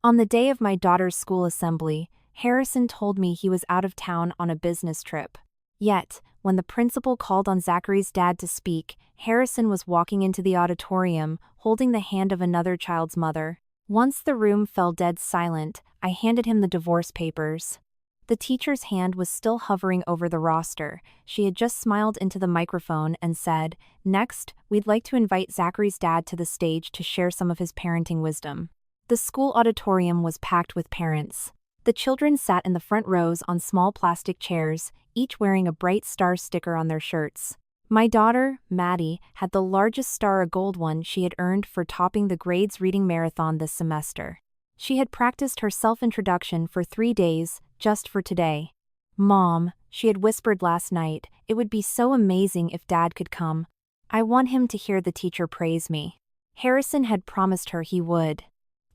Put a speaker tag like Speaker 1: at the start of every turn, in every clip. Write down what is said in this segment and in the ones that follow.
Speaker 1: On the day of my daughter's school assembly, Harrison told me he was out of town on a business trip. Yet, when the principal called on Zachary's dad to speak, Harrison was walking into the auditorium, holding the hand of another child's mother. Once the room fell dead silent, I handed him the divorce papers. The teacher's hand was still hovering over the roster. She had just smiled into the microphone and said, "Next, we'd like to invite Zachary's dad to the stage to share some of his parenting wisdom." The school auditorium was packed with parents. The children sat in the front rows on small plastic chairs, each wearing a bright star sticker on their shirts. My daughter, Maddie, had the largest star, a gold one she had earned for topping the grades reading marathon this semester. She had practiced her self-introduction for 3 days, just for today. "Mom," she had whispered last night, "it would be so amazing if Dad could come. I want him to hear the teacher praise me." Harrison had promised her he would.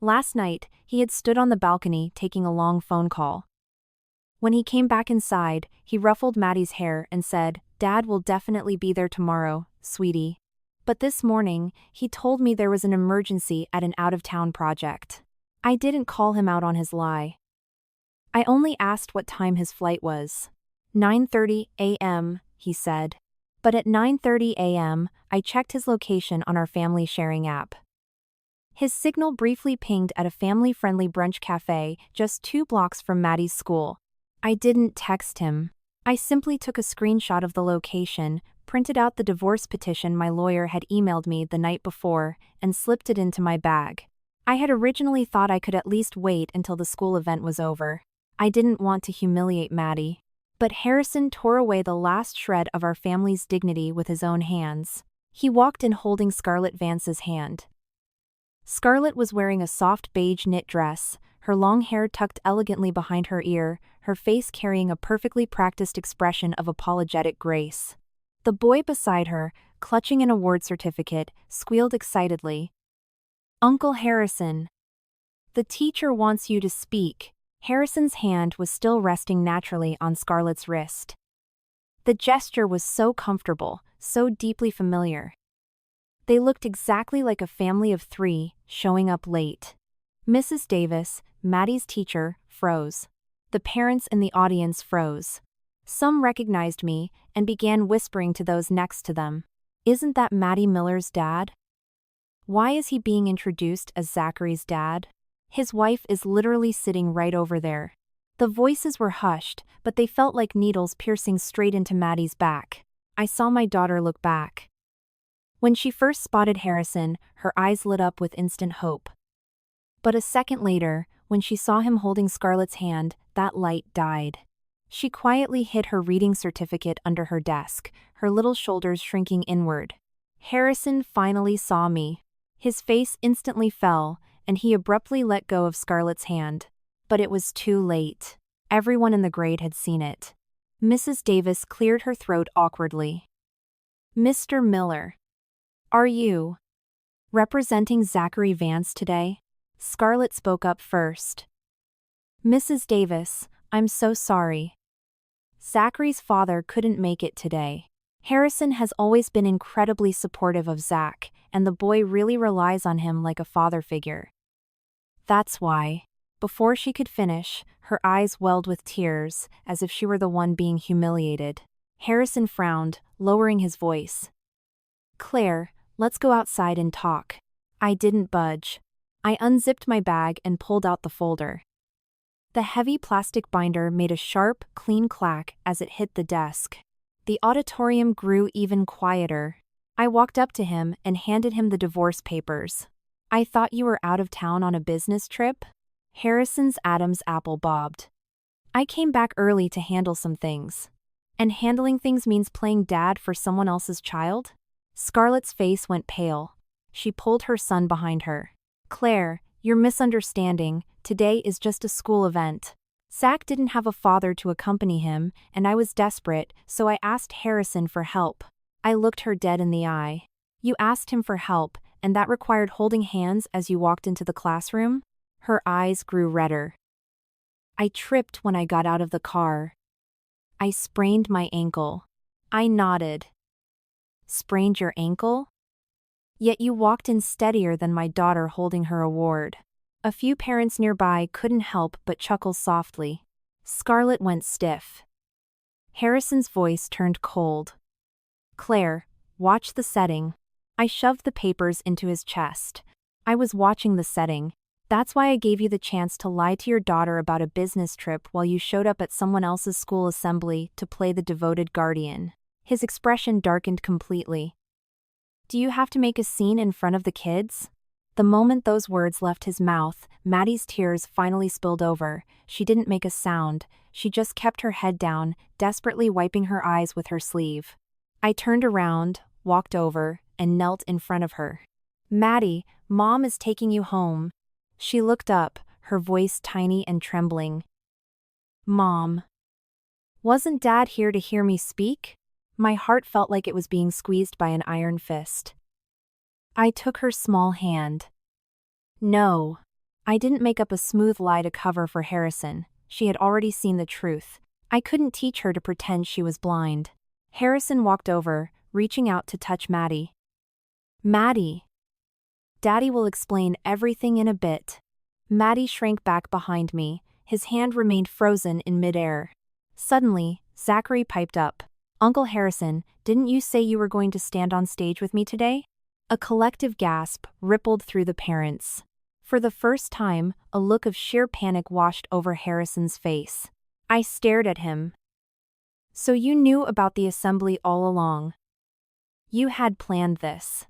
Speaker 1: Last night, he had stood on the balcony taking a long phone call. When he came back inside, he ruffled Maddie's hair and said, "Dad will definitely be there tomorrow, sweetie." But this morning, he told me there was an emergency at an out-of-town project. I didn't call him out on his lie. I only asked what time his flight was. 9:30 a.m., he said. But at 9:30 a.m., I checked his location on our family sharing app. His signal briefly pinged at a family-friendly brunch cafe just 2 blocks from Maddie's school. I didn't text him. I simply took a screenshot of the location, printed out the divorce petition my lawyer had emailed me the night before, and slipped it into my bag. I had originally thought I could at least wait until the school event was over. I didn't want to humiliate Maddie. But Harrison tore away the last shred of our family's dignity with his own hands. He walked in holding Scarlett Vance's hand. Scarlett was wearing a soft beige knit dress, her long hair tucked elegantly behind her ear, her face carrying a perfectly practiced expression of apologetic grace. The boy beside her, clutching an award certificate, squealed excitedly, "Uncle Harrison." "The teacher wants you to speak." Harrison's hand was still resting naturally on Scarlett's wrist. The gesture was so comfortable, so deeply familiar. They looked exactly like a family of 3, showing up late. Mrs. Davis, Maddie's teacher, froze. The parents in the audience froze. Some recognized me and began whispering to those next to them, "Isn't that Maddie Miller's dad? Why is he being introduced as Zachary's dad? His wife is literally sitting right over there." The voices were hushed, but they felt like needles piercing straight into Maddie's back. I saw my daughter look back. When she first spotted Harrison, her eyes lit up with instant hope. But a second later, when she saw him holding Scarlett's hand, that light died. She quietly hid her reading certificate under her desk, her little shoulders shrinking inward. Harrison finally saw me. His face instantly fell, and he abruptly let go of Scarlett's hand. But it was too late. Everyone in the grade had seen it. Mrs. Davis cleared her throat awkwardly. "Mr. Miller, are you representing Zachary Vance today?" Scarlett spoke up first. "Mrs. Davis, I'm so sorry. Zachary's father couldn't make it today. Harrison has always been incredibly supportive of Zach, and the boy really relies on him like a father figure. That's why." Before she could finish, her eyes welled with tears, as if she were the one being humiliated. Harrison frowned, lowering his voice. "Claire, let's go outside and talk." I didn't budge. I unzipped my bag and pulled out the folder. The heavy plastic binder made a sharp, clean clack as it hit the desk. The auditorium grew even quieter. I walked up to him and handed him the divorce papers. "I thought you were out of town on a business trip?" Harrison's Adam's apple bobbed. "I came back early to handle some things." "And handling things means playing dad for someone else's child?" Scarlett's face went pale. She pulled her son behind her. "Claire, you're misunderstanding. Today is just a school event. Zach didn't have a father to accompany him, and I was desperate, so I asked Harrison for help." I looked her dead in the eye. "You asked him for help, and that required holding hands as you walked into the classroom?" Her eyes grew redder. "I tripped when I got out of the car. I sprained my ankle." I nodded. "Sprained your ankle? Yet you walked in steadier than my daughter holding her award." A few parents nearby couldn't help but chuckle softly. Scarlett went stiff. Harrison's voice turned cold. Claire, watch the setting. I shoved the papers into his chest. I was watching the setting. That's why I gave you the chance to lie to your daughter about a business trip while you showed up at someone else's school assembly to play the devoted guardian. His expression darkened completely. Do you have to make a scene in front of the kids? The moment those words left his mouth, Maddie's tears finally spilled over. She didn't make a sound. She just kept her head down, desperately wiping her eyes with her sleeve. I turned around, walked over, and knelt in front of her. Maddie, Mom is taking you home. She looked up, her voice tiny and trembling. Mom. Wasn't Dad here to hear me speak? My heart felt like it was being squeezed by an iron fist. I took her small hand. No. I didn't make up a smooth lie to cover for Harrison. She had already seen the truth. I couldn't teach her to pretend she was blind. Harrison walked over, reaching out to touch Maddie. Maddie. Daddy will explain everything in a bit. Maddie shrank back behind me. His hand remained frozen in midair. Suddenly, Zachary piped up. Uncle Harrison, didn't you say you were going to stand on stage with me today? A collective gasp rippled through the parents. For the first time, a look of sheer panic washed over Harrison's face. I stared at him. So you knew about the assembly all along. You had planned this.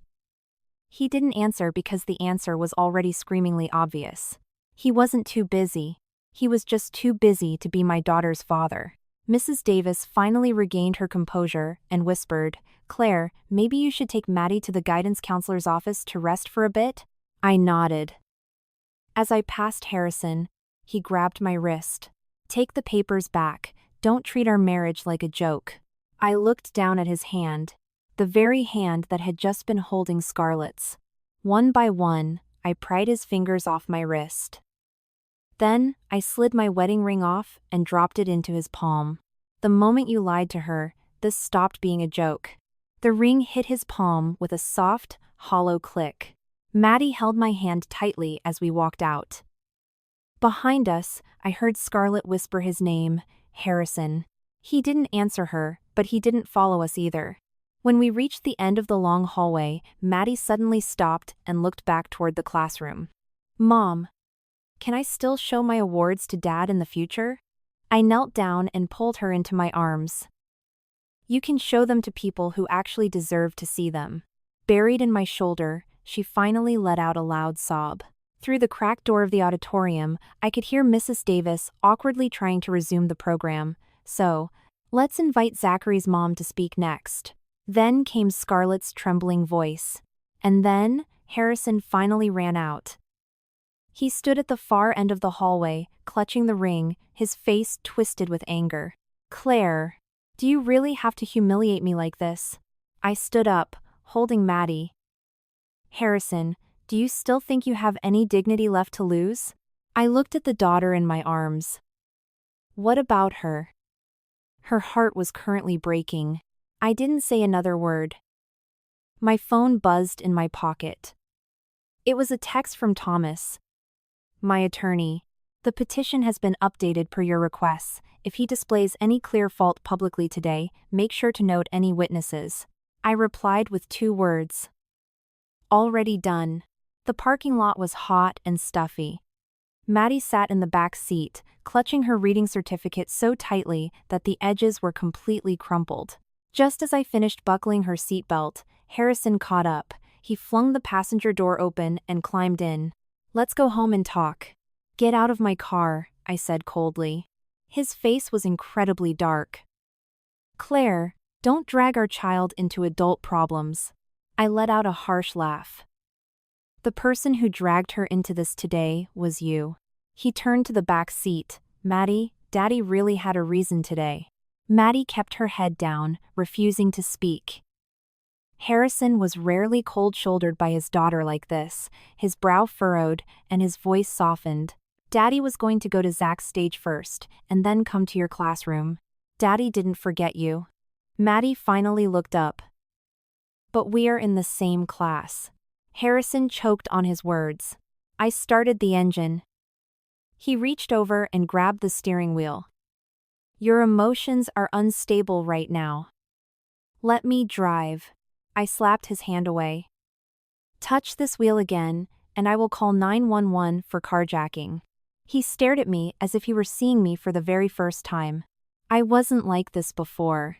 Speaker 1: He didn't answer because the answer was already screamingly obvious. He wasn't too busy. He was just too busy to be my daughter's father. Mrs. Davis finally regained her composure and whispered, Claire, maybe you should take Maddie to the guidance counselor's office to rest for a bit? I nodded. As I passed Harrison, he grabbed my wrist. Take the papers back. Don't treat our marriage like a joke. I looked down at his hand. The very hand that had just been holding Scarlett's. One by one, I pried his fingers off my wrist. Then, I slid my wedding ring off and dropped it into his palm. The moment you lied to her, this stopped being a joke. The ring hit his palm with a soft, hollow click. Maddie held my hand tightly as we walked out. Behind us, I heard Scarlett whisper his name, Harrison. He didn't answer her, but he didn't follow us either. When we reached the end of the long hallway, Maddie suddenly stopped and looked back toward the classroom. Mom, can I still show my awards to Dad in the future? I knelt down and pulled her into my arms. You can show them to people who actually deserve to see them. Buried in my shoulder, she finally let out a loud sob. Through the cracked door of the auditorium, I could hear Mrs. Davis awkwardly trying to resume the program. So, let's invite Zachary's mom to speak next. Then came Scarlett's trembling voice. And then, Harrison finally ran out. He stood at the far end of the hallway, clutching the ring, his face twisted with anger. Claire, do you really have to humiliate me like this? I stood up, holding Maddie. Harrison, do you still think you have any dignity left to lose? I looked at the daughter in my arms. What about her? Her heart was currently breaking. I didn't say another word. My phone buzzed in my pocket. It was a text from Thomas, my attorney. The petition has been updated per your requests. If he displays any clear fault publicly today, make sure to note any witnesses. I replied with 2 words. Already done. The parking lot was hot and stuffy. Maddie sat in the back seat, clutching her reading certificate so tightly that the edges were completely crumpled. Just as I finished buckling her seatbelt, Harrison caught up. He flung the passenger door open and climbed in. Let's go home and talk. Get out of my car, I said coldly. His face was incredibly dark. Claire, don't drag our child into adult problems. I let out a harsh laugh. The person who dragged her into this today was you. He turned to the back seat. Maddie, Daddy really had a reason today. Maddie kept her head down, refusing to speak. Harrison was rarely cold-shouldered by his daughter like this, his brow furrowed and his voice softened. Daddy was going to go to Zach's stage first, and then come to your classroom. Daddy didn't forget you. Maddie finally looked up. But we are in the same class. Harrison choked on his words. I started the engine. He reached over and grabbed the steering wheel. Your emotions are unstable right now. Let me drive. I slapped his hand away. Touch this wheel again, and I will call 911 for carjacking. He stared at me as if he were seeing me for the very first time. I wasn't like this before.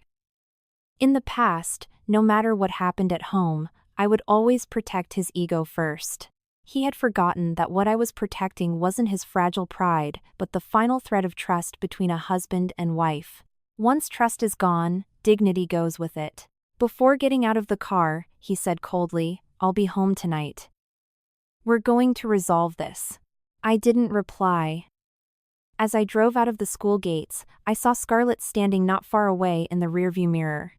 Speaker 1: In the past, no matter what happened at home, I would always protect his ego first. He had forgotten that what I was protecting wasn't his fragile pride, but the final thread of trust between a husband and wife. Once trust is gone, dignity goes with it. Before getting out of the car, he said coldly, "I'll be home tonight. We're going to resolve this." I didn't reply. As I drove out of the school gates, I saw Scarlett standing not far away in the rearview mirror.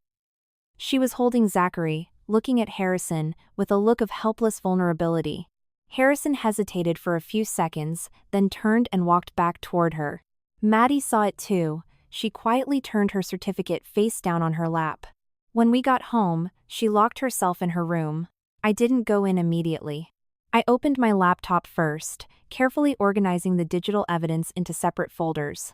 Speaker 1: She was holding Zachary, looking at Harrison, with a look of helpless vulnerability. Harrison hesitated for a few seconds, then turned and walked back toward her. Maddie saw it too. She quietly turned her certificate face down on her lap. When we got home, she locked herself in her room. I didn't go in immediately. I opened my laptop first, carefully organizing the digital evidence into separate folders.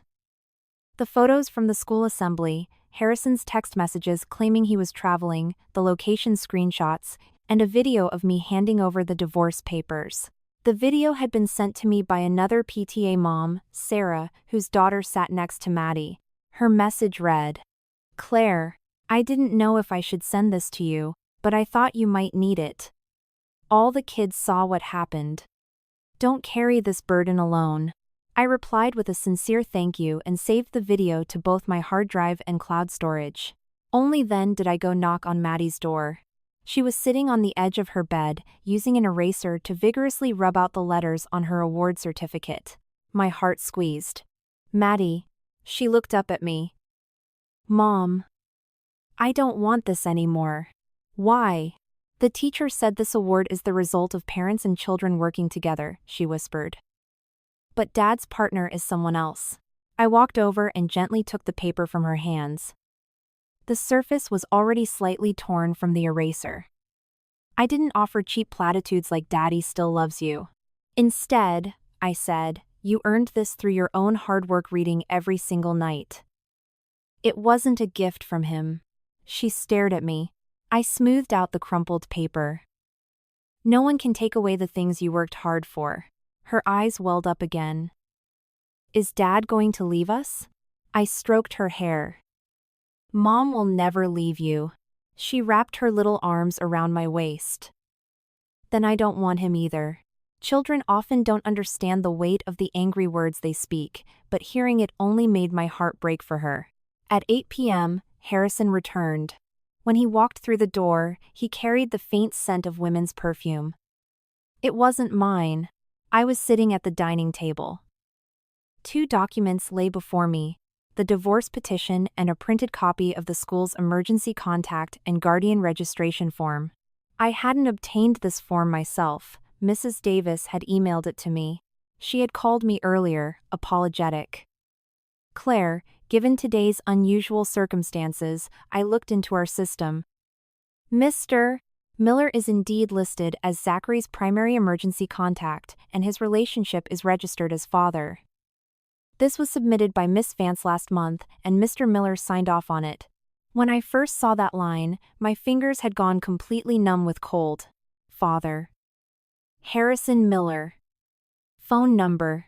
Speaker 1: The photos from the school assembly, Harrison's text messages claiming he was traveling, the location screenshots, and a video of me handing over the divorce papers. The video had been sent to me by another PTA mom, Sarah, whose daughter sat next to Maddie. Her message read, "Claire, I didn't know if I should send this to you, but I thought you might need it. All the kids saw what happened. Don't carry this burden alone." I replied with a sincere thank you and saved the video to both my hard drive and cloud storage. Only then did I go knock on Maddie's door. She was sitting on the edge of her bed, using an eraser to vigorously rub out the letters on her award certificate. My heart squeezed. "Maddie." She looked up at me. "Mom. I don't want this anymore." "Why?" "The teacher said this award is the result of parents and children working together," she whispered. "But Dad's partner is someone else." I walked over and gently took the paper from her hands. The surface was already slightly torn from the eraser. I didn't offer cheap platitudes like "Daddy still loves you." Instead, I said, "You earned this through your own hard work reading every single night." It wasn't a gift from him. She stared at me. I smoothed out the crumpled paper. "No one can take away the things you worked hard for." Her eyes welled up again. "Is Dad going to leave us?" I stroked her hair. "Mom will never leave you." She wrapped her little arms around my waist. "Then I don't want him either." Children often don't understand the weight of the angry words they speak, but hearing it only made my heart break for her. At 8 p.m., Harrison returned. When he walked through the door, he carried the faint scent of women's perfume. It wasn't mine. I was sitting at the dining table. 2 documents lay before me: the divorce petition and a printed copy of the school's emergency contact and guardian registration form. I hadn't obtained this form myself. Mrs. Davis had emailed it to me. She had called me earlier, apologetic. "Claire, given today's unusual circumstances, I looked into our system. Mr. Miller is indeed listed as Zachary's primary emergency contact, and his relationship is registered as father. This was submitted by Miss Vance last month, and Mr. Miller signed off on it." When I first saw that line, my fingers had gone completely numb with cold. Father. Harrison Miller. Phone number.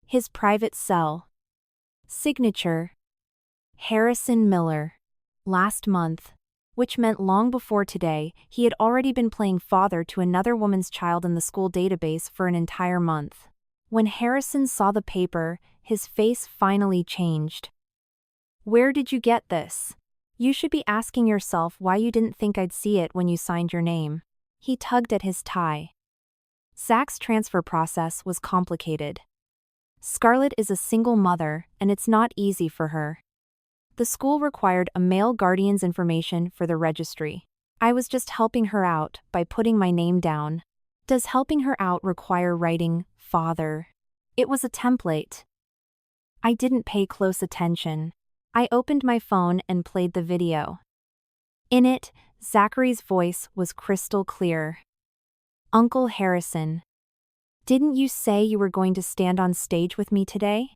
Speaker 1: His private cell. Signature. Harrison Miller. Last month. Which meant long before today, he had already been playing father to another woman's child in the school database for an entire month. When Harrison saw the paper, his face finally changed. "Where did you get this? You should be asking yourself why you didn't think I'd see it when you signed your name." He tugged at his tie. Zach's transfer process was complicated. Scarlett is a single mother, and it's not easy for her. The school required a male guardian's information for the registry. I was just helping her out by putting my name down. Does helping her out require writing "father"? It was a template. I didn't pay close attention. I opened my phone and played the video. In it, Zachary's voice was crystal clear. "Uncle Harrison. Didn't you say you were going to stand on stage with me today?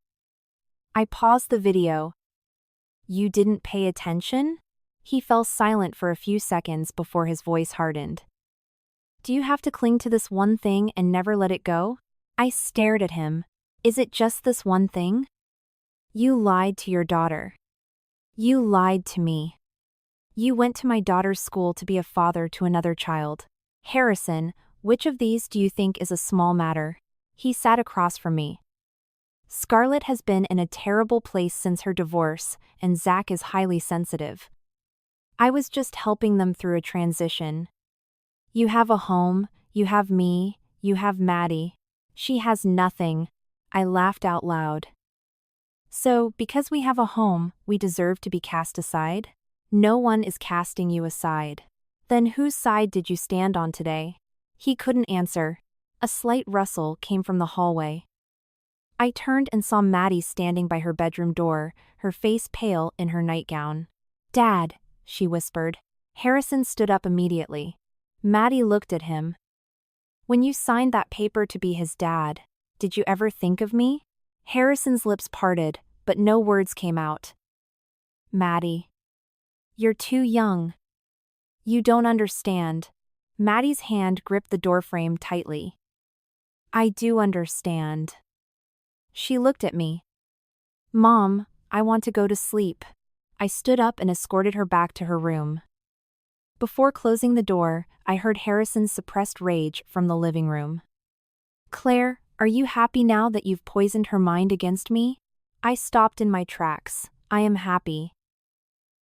Speaker 1: I paused the video. You didn't pay attention? He fell silent for a few seconds before his voice hardened. Do you have to cling to this one thing and never let it go? I stared at him. Is it just this one thing? You lied to your daughter. You lied to me. You went to my daughter's school to be a father to another child. Harrison, which of these do you think is a small matter? He sat across from me. Scarlett has been in a terrible place since her divorce, and Zach is highly sensitive. I was just helping them through a transition. You have a home, you have me, you have Maddie. She has nothing. I laughed out loud. So, because we have a home, we deserve to be cast aside? No one is casting you aside. Then whose side did you stand on today? He couldn't answer. A slight rustle came from the hallway. I turned and saw Maddie standing by her bedroom door, her face pale in her nightgown. Dad, she whispered. Harrison stood up immediately. Maddie looked at him. When you signed that paper to be his dad, did you ever think of me? Harrison's lips parted, but no words came out. Maddie. You're too young. You don't understand. Maddie's hand gripped the doorframe tightly. I do understand. She looked at me. Mom, I want to go to sleep. I stood up and escorted her back to her room. Before closing the door, I heard Harrison's suppressed rage from the living room. Claire, are you happy now that you've poisoned her mind against me? I stopped in my tracks. I am happy.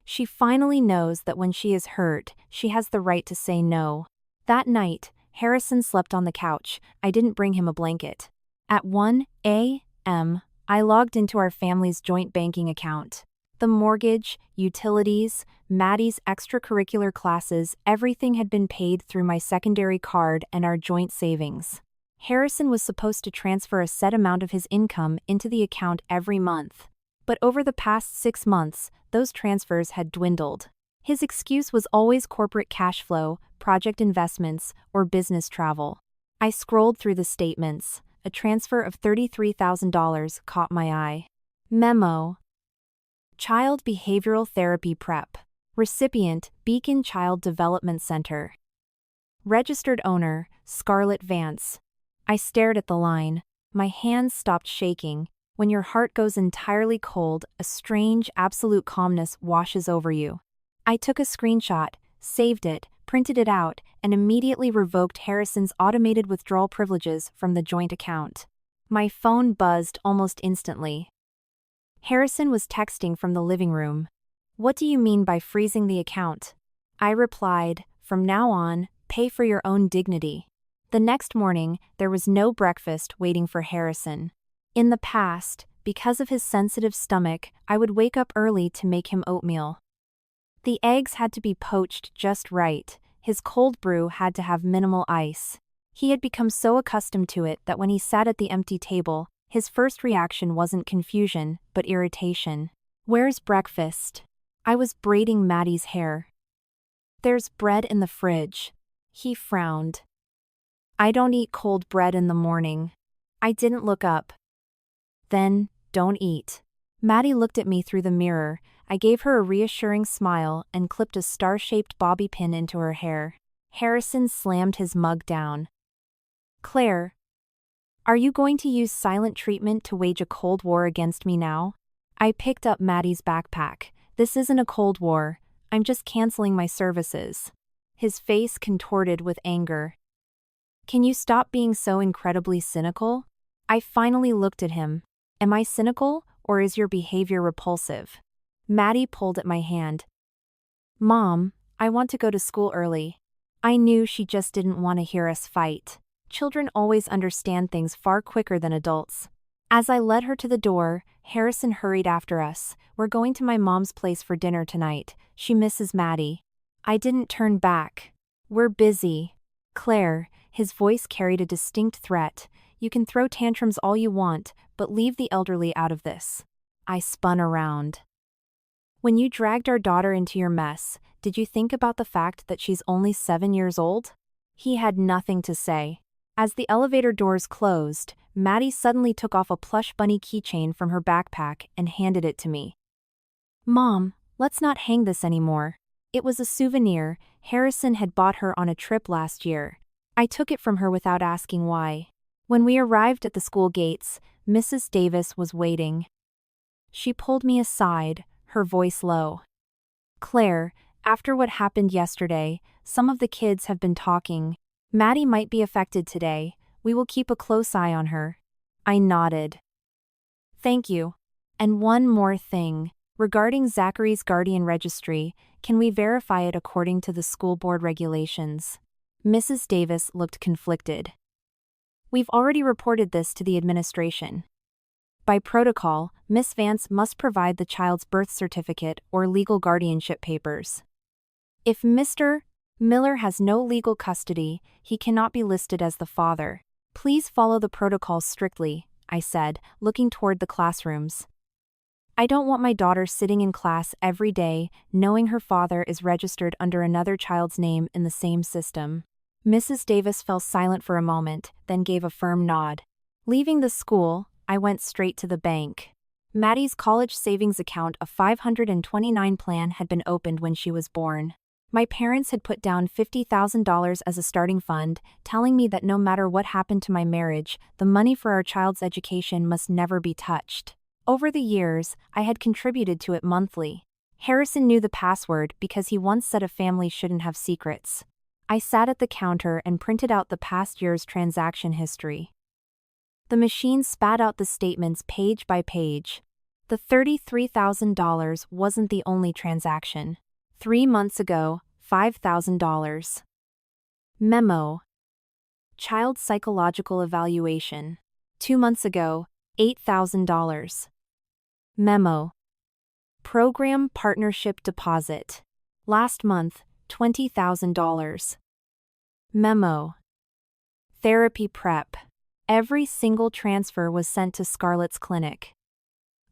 Speaker 1: She finally knows that when she is hurt, she has the right to say no. That night, Harrison slept on the couch. I didn't bring him a blanket. At 1 a.m., I logged into our family's joint banking account. The mortgage, utilities, Maddie's extracurricular classes, everything had been paid through my secondary card and our joint savings. Harrison was supposed to transfer a set amount of his income into the account every month. But over the past 6 months, those transfers had dwindled. His excuse was always corporate cash flow, project investments, or business travel. I scrolled through the statements. A transfer of $33,000 caught my eye. Memo. Child Behavioral Therapy Prep. Recipient, Beacon Child Development Center. Registered owner, Scarlett Vance. I stared at the line. My hands stopped shaking. When your heart goes entirely cold, a strange, absolute calmness washes over you. I took a screenshot, saved it, printed it out, and immediately revoked Harrison's automated withdrawal privileges from the joint account. My phone buzzed almost instantly. Harrison was texting from the living room. What do you mean by freezing the account? I replied, from now on, pay for your own dignity. The next morning, there was no breakfast waiting for Harrison. In the past, because of his sensitive stomach, I would wake up early to make him oatmeal. The eggs had to be poached just right. His cold brew had to have minimal ice. He had become so accustomed to it that when he sat at the empty table, his first reaction wasn't confusion, but irritation. Where's breakfast? I was braiding Maddie's hair. There's bread in the fridge. He frowned. I don't eat cold bread in the morning. I didn't look up. Then, don't eat. Maddie looked at me through the mirror. I gave her a reassuring smile and clipped a star-shaped bobby pin into her hair. Harrison slammed his mug down. Claire, are you going to use silent treatment to wage a cold war against me now? I picked up Maddie's backpack. This isn't a cold war. I'm just canceling my services. His face contorted with anger. Can you stop being so incredibly cynical? I finally looked at him. Am I cynical, or is your behavior repulsive? Maddie pulled at my hand. Mom, I want to go to school early. I knew she just didn't want to hear us fight. Children always understand things far quicker than adults. As I led her to the door, Harrison hurried after us. We're going to my mom's place for dinner tonight. She misses Maddie. I didn't turn back. We're busy. Claire, his voice carried a distinct threat. You can throw tantrums all you want, but leave the elderly out of this. I spun around. When you dragged our daughter into your mess, did you think about the fact that she's only 7 years old? He had nothing to say. As the elevator doors closed, Maddie suddenly took off a plush bunny keychain from her backpack and handed it to me. "Mom, let's not hang this anymore." It was a souvenir Harrison had bought her on a trip last year. I took it from her without asking why. When we arrived at the school gates, Mrs. Davis was waiting. She pulled me aside, her voice low. "Claire, after what happened yesterday, some of the kids have been talking. Maddie might be affected today. We will keep a close eye on her." I nodded. "Thank you. And one more thing. Regarding Zachary's guardian registry, can we verify it according to the school board regulations?" Mrs. Davis looked conflicted. "We've already reported this to the administration. By protocol, Miss Vance must provide the child's birth certificate or legal guardianship papers. If Mr. Miller has no legal custody, he cannot be listed as the father. Please follow the protocol strictly," I said, looking toward the classrooms. "I don't want my daughter sitting in class every day, knowing her father is registered under another child's name in the same system." Mrs. Davis fell silent for a moment, then gave a firm nod. Leaving the school, I went straight to the bank. Maddie's college savings account, a 529 plan, had been opened when she was born. My parents had put down $50,000 as a starting fund, telling me that no matter what happened to my marriage, the money for our child's education must never be touched. Over the years, I had contributed to it monthly. Harrison knew the password because he once said a family shouldn't have secrets. I sat at the counter and printed out the past year's transaction history. The machine spat out the statements page by page. The $33,000 wasn't the only transaction. 3 months ago, $5,000. Memo. Child psychological evaluation. 2 months ago, $8,000. Memo. Program partnership deposit. Last month, $20,000. Memo. Therapy prep. Every single transfer was sent to Scarlett's clinic.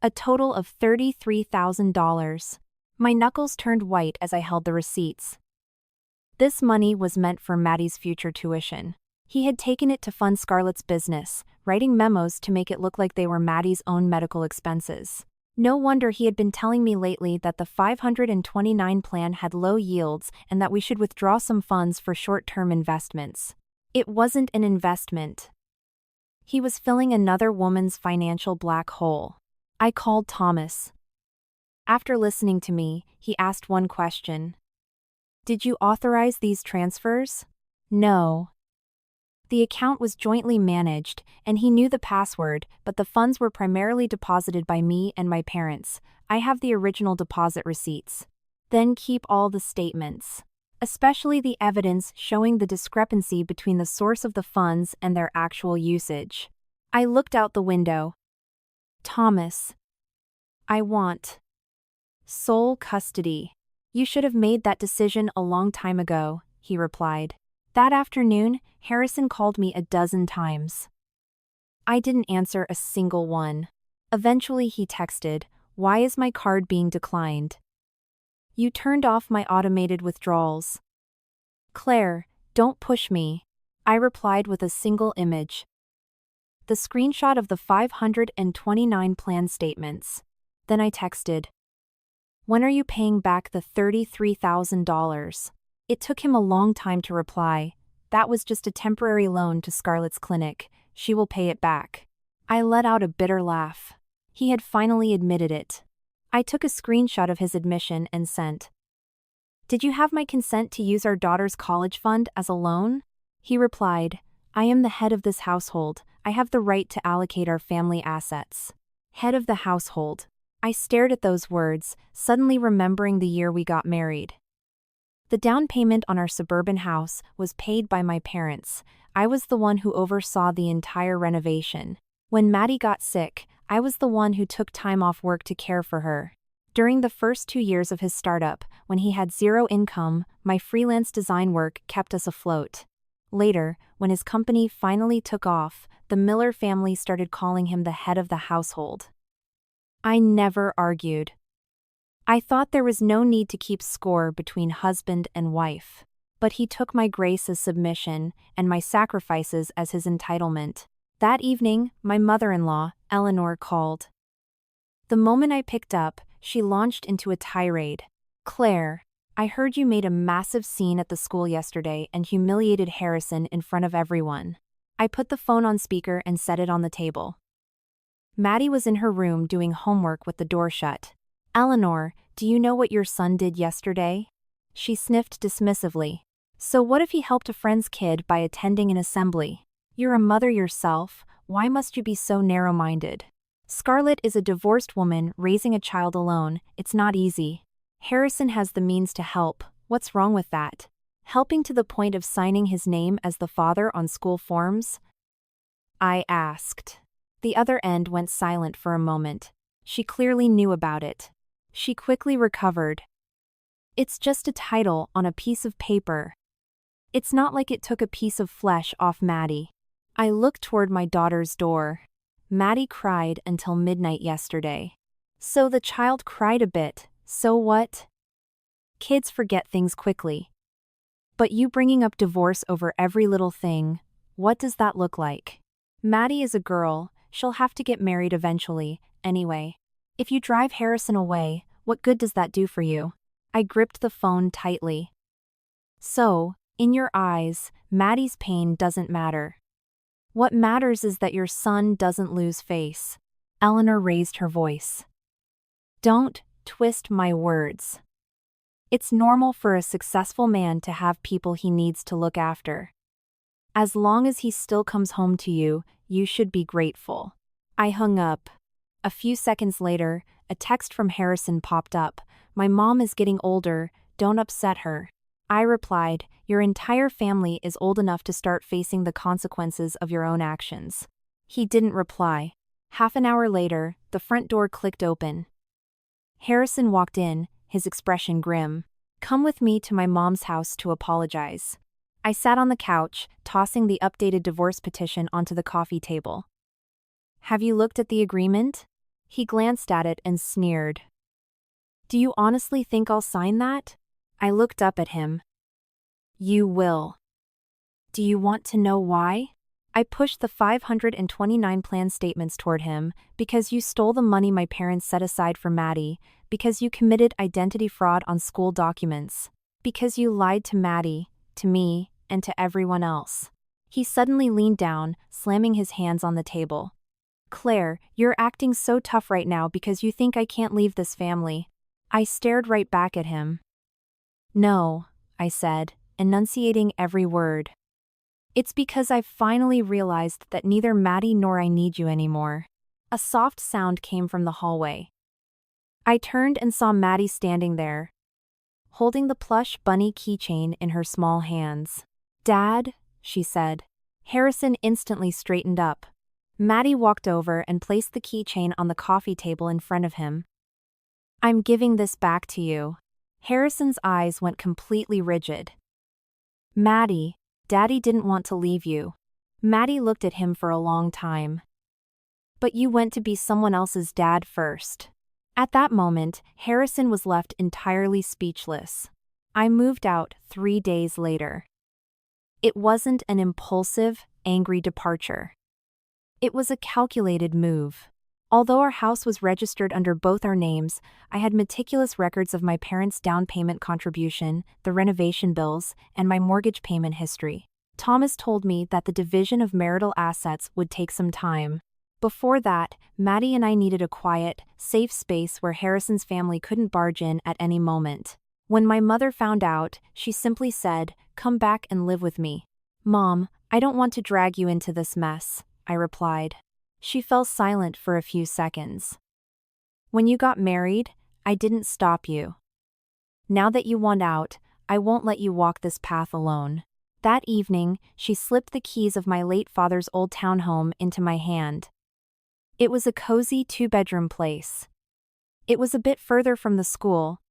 Speaker 1: A total of $33,000. My knuckles turned white as I held the receipts. This money was meant for Maddie's future tuition. He had taken it to fund Scarlett's business, writing memos to make it look like they were Maddie's own medical expenses. No wonder he had been telling me lately that the 529 plan had low yields and that we should withdraw some funds for short-term investments. It wasn't an investment. He was filling another woman's financial black hole. I called Thomas. After listening to me, he asked one question. "Did you authorize these transfers?" "No." The account was jointly managed, and he knew the password, but the funds were primarily deposited by me and my parents. I have the original deposit receipts. Then keep all the statements, especially the evidence showing the discrepancy between the source of the funds and their actual usage. I looked out the window. "Thomas, I want sole custody." "You should have made that decision a long time ago," he replied. That afternoon, Harrison called me a dozen times. I didn't answer a single one. Eventually he texted, "Why is my card being declined?" "You turned off my automated withdrawals." "Claire, don't push me." I replied with a single image. The screenshot of the 529 plan statements. Then I texted, "When are you paying back the $33,000? It took him a long time to reply. "That was just a temporary loan to Scarlett's clinic. She will pay it back." I let out a bitter laugh. He had finally admitted it. I took a screenshot of his admission and sent. "Did you have my consent to use our daughter's college fund as a loan?" He replied, "I am the head of this household. I have the right to allocate our family assets." Head of the household. I stared at those words, suddenly remembering the year we got married. The down payment on our suburban house was paid by my parents. I was the one who oversaw the entire renovation. When Maddie got sick, I was the one who took time off work to care for her. During the first 2 years of his startup, when he had zero income, my freelance design work kept us afloat. Later, when his company finally took off, the Miller family started calling him the head of the household. I never argued. I thought there was no need to keep score between husband and wife. but he took my grace as submission and my sacrifices as his entitlement. That evening, my mother-in-law, Eleanor, called. The moment I picked up, she launched into a tirade. "Claire, I heard you made a massive scene at the school yesterday and humiliated Harrison in front of everyone." I put the phone on speaker and set it on the table. Maddie was in her room doing homework with the door shut. "Eleanor, do you know what your son did yesterday?" She sniffed dismissively. "So what if he helped a friend's kid by attending an assembly? You're a mother yourself, why must you be so narrow-minded? Scarlett is a divorced woman raising a child alone, it's not easy. Harrison has the means to help, what's wrong with that? Helping to the point of signing his name as the father on school forms?" I asked. The other end went silent for a moment. She clearly knew about it. She quickly recovered. "It's just a title on a piece of paper. It's not like it took a piece of flesh off Maddie." I looked toward my daughter's door. "Maddie cried until midnight yesterday." "So the child cried a bit, so what? Kids forget things quickly. But you bringing up divorce over every little thing, what does that look like? Maddie is a girl, she'll have to get married eventually, anyway. If you drive Harrison away, what good does that do for you?" I gripped the phone tightly. "So, in your eyes, Maddie's pain doesn't matter. What matters is that your son doesn't lose face." Eleanor raised her voice. "Don't twist my words. It's normal for a successful man to have people he needs to look after. As long as he still comes home to you, you should be grateful." I hung up. A few seconds later, a text from Harrison popped up. "My mom is getting older, don't upset her." I replied, "Your entire family is old enough to start facing the consequences of your own actions." He didn't reply. Half an hour later, the front door clicked open. Harrison walked in, his expression grim. "Come with me to my mom's house to apologize." I sat on the couch, tossing the updated divorce petition onto the coffee table. "Have you looked at the agreement?" He glanced at it and sneered. "Do you honestly think I'll sign that?" I looked up at him. "You will." "Do you want to know why?" I pushed the 529 plan statements toward him. "Because you stole the money my parents set aside for Maddie, because you committed identity fraud on school documents, because you lied to Maddie, to me, and to everyone else." He suddenly leaned down, slamming his hands on the table. "Claire, you're acting so tough right now because you think I can't leave this family." I stared right back at him. "No," I said, enunciating every word. "It's because I've finally realized that neither Maddie nor I need you anymore." A soft sound came from the hallway. I turned and saw Maddie standing there, holding the plush bunny keychain in her small hands. "Dad," she said. Harrison instantly straightened up. Maddie walked over and placed the keychain on the coffee table in front of him. "I'm giving this back to you." Harrison's eyes went completely rigid. "Maddie, Daddy didn't want to leave you." Maddie looked at him for a long time. "But you went to be someone else's dad first." At that moment, Harrison was left entirely speechless. I moved out 3 days later. It wasn't an impulsive, angry departure. It was a calculated move. Although our house was registered under both our names, I had meticulous records of my parents' down payment contribution, the renovation bills, and my mortgage payment history. Thomas told me that the division of marital assets would take some time. Before that, Maddie and I needed a quiet, safe space where Harrison's family couldn't barge in at any moment. When my mother found out, she simply said, "Come back and live with me." "Mom, I don't want to drag you into this mess," I replied. She fell silent for a few seconds. "When you got married, I didn't stop you. Now that you want out, I won't let you walk this path alone." That evening, she slipped the keys of my late father's old townhome into my hand. It was a cozy 2-bedroom place. It was a bit further from the school,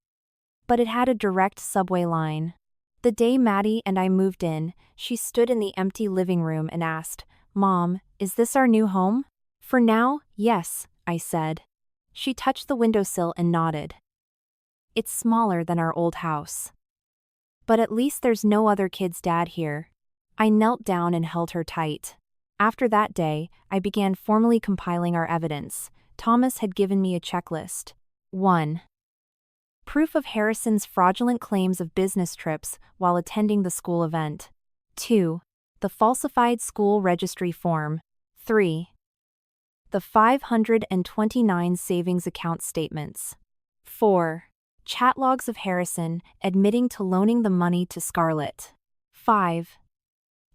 Speaker 1: but it had a direct subway line. The day Maddie and I moved in, she stood in the empty living room and asked, "Mom, is this our new home?" "For now, yes," I said. She touched the windowsill and nodded. "It's smaller than our old house. But at least there's no other kid's dad here. I knelt down and held her tight. After that day, I began formally compiling our evidence. Thomas had given me a checklist. 1. Proof of Harrison's fraudulent claims of business trips while attending the school event. 2. The falsified school registry form. 3. The 529 savings account statements. 4. Chat logs of Harrison admitting to loaning the money to Scarlett. 5.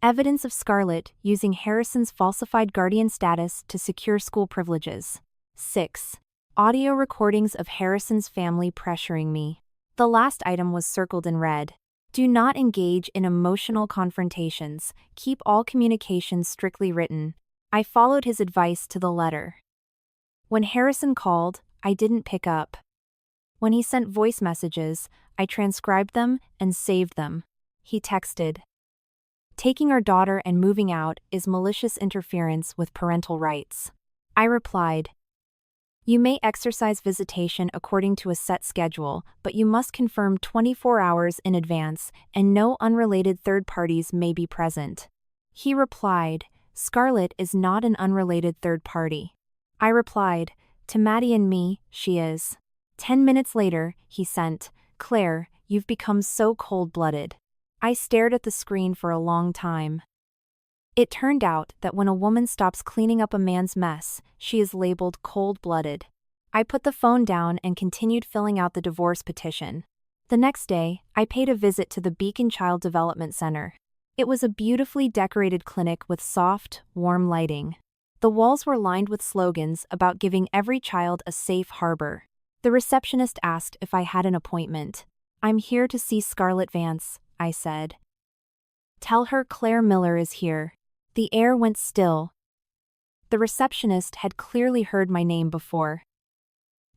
Speaker 1: Evidence of Scarlett using Harrison's falsified guardian status to secure school privileges. 6. Audio recordings of Harrison's family pressuring me. The last item was circled in red. Do not engage in emotional confrontations. Keep all communications strictly written. I followed his advice to the letter. When Harrison called, I didn't pick up. When he sent voice messages, I transcribed them and saved them. He texted, "Taking our daughter and moving out is malicious interference with parental rights." I replied, "You may exercise visitation according to a set schedule, but you must confirm 24 hours in advance, and no unrelated third parties may be present." He replied, "Scarlett is not an unrelated third party." I replied, "To Maddie and me, she is." 10 minutes later, he sent, "Claire, you've become so cold-blooded." I stared at the screen for a long time. It turned out that when a woman stops cleaning up a man's mess, she is labeled cold-blooded. I put the phone down and continued filling out the divorce petition. The next day, I paid a visit to the Beacon Child Development Center. It was a beautifully decorated clinic with soft, warm lighting. The walls were lined with slogans about giving every child a safe harbor. The receptionist asked if I had an appointment. "I'm here to see Scarlett Vance," I said. "Tell her Claire Miller is here." The air went still. The receptionist had clearly heard my name before.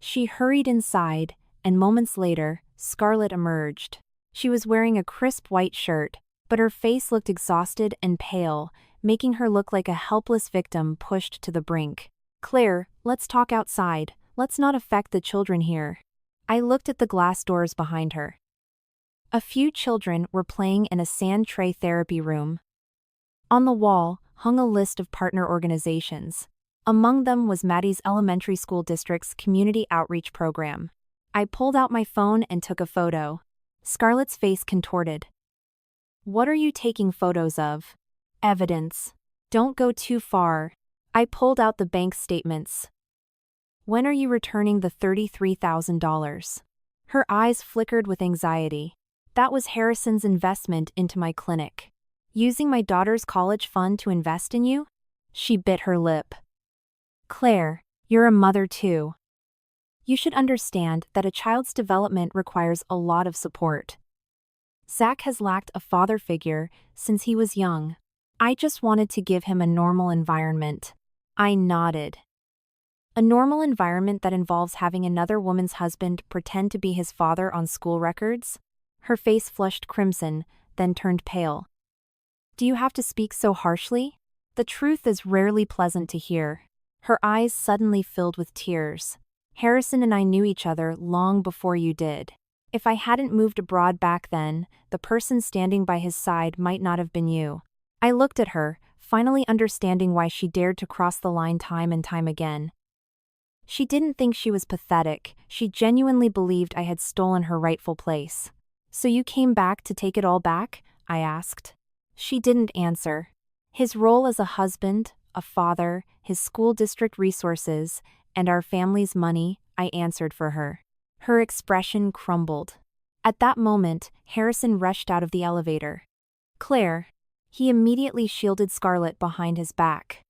Speaker 1: She hurried inside, and moments later, Scarlett emerged. She was wearing a crisp white shirt, but her face looked exhausted and pale, making her look like a helpless victim pushed to the brink. "Claire, let's talk outside. Let's not affect the children here." I looked at the glass doors behind her. A few children were playing in a sand tray therapy room. On the wall hung a list of partner organizations. Among them was Maddie's elementary school district's community outreach program. I pulled out my phone and took a photo. Scarlett's face contorted. "What are you taking photos of?" "Evidence. Don't go too far." I pulled out the bank statements. "When are you returning the $33,000? Her eyes flickered with anxiety. "That was Harrison's investment into my clinic." "Using my daughter's college fund to invest in you?" She bit her lip. "Claire, you're a mother too. You should understand that a child's development requires a lot of support. Zach has lacked a father figure since he was young. I just wanted to give him a normal environment." I nodded. "A normal environment that involves having another woman's husband pretend to be his father on school records?" Her face flushed crimson, then turned pale. "Do you have to speak so harshly? The truth is rarely pleasant to hear." Her eyes suddenly filled with tears. "Harrison and I knew each other long before you did. If I hadn't moved abroad back then, the person standing by his side might not have been you." I looked at her, finally understanding why she dared to cross the line time and time again. She didn't think she was pathetic, she genuinely believed I had stolen her rightful place. "So you came back to take it all back?" I asked. She didn't answer. His role as a husband, a father, his school district resources, and our family's money, I answered for her. Her expression crumbled. At that moment, Harrison rushed out of the elevator. "Claire." He immediately shielded Scarlett behind his back.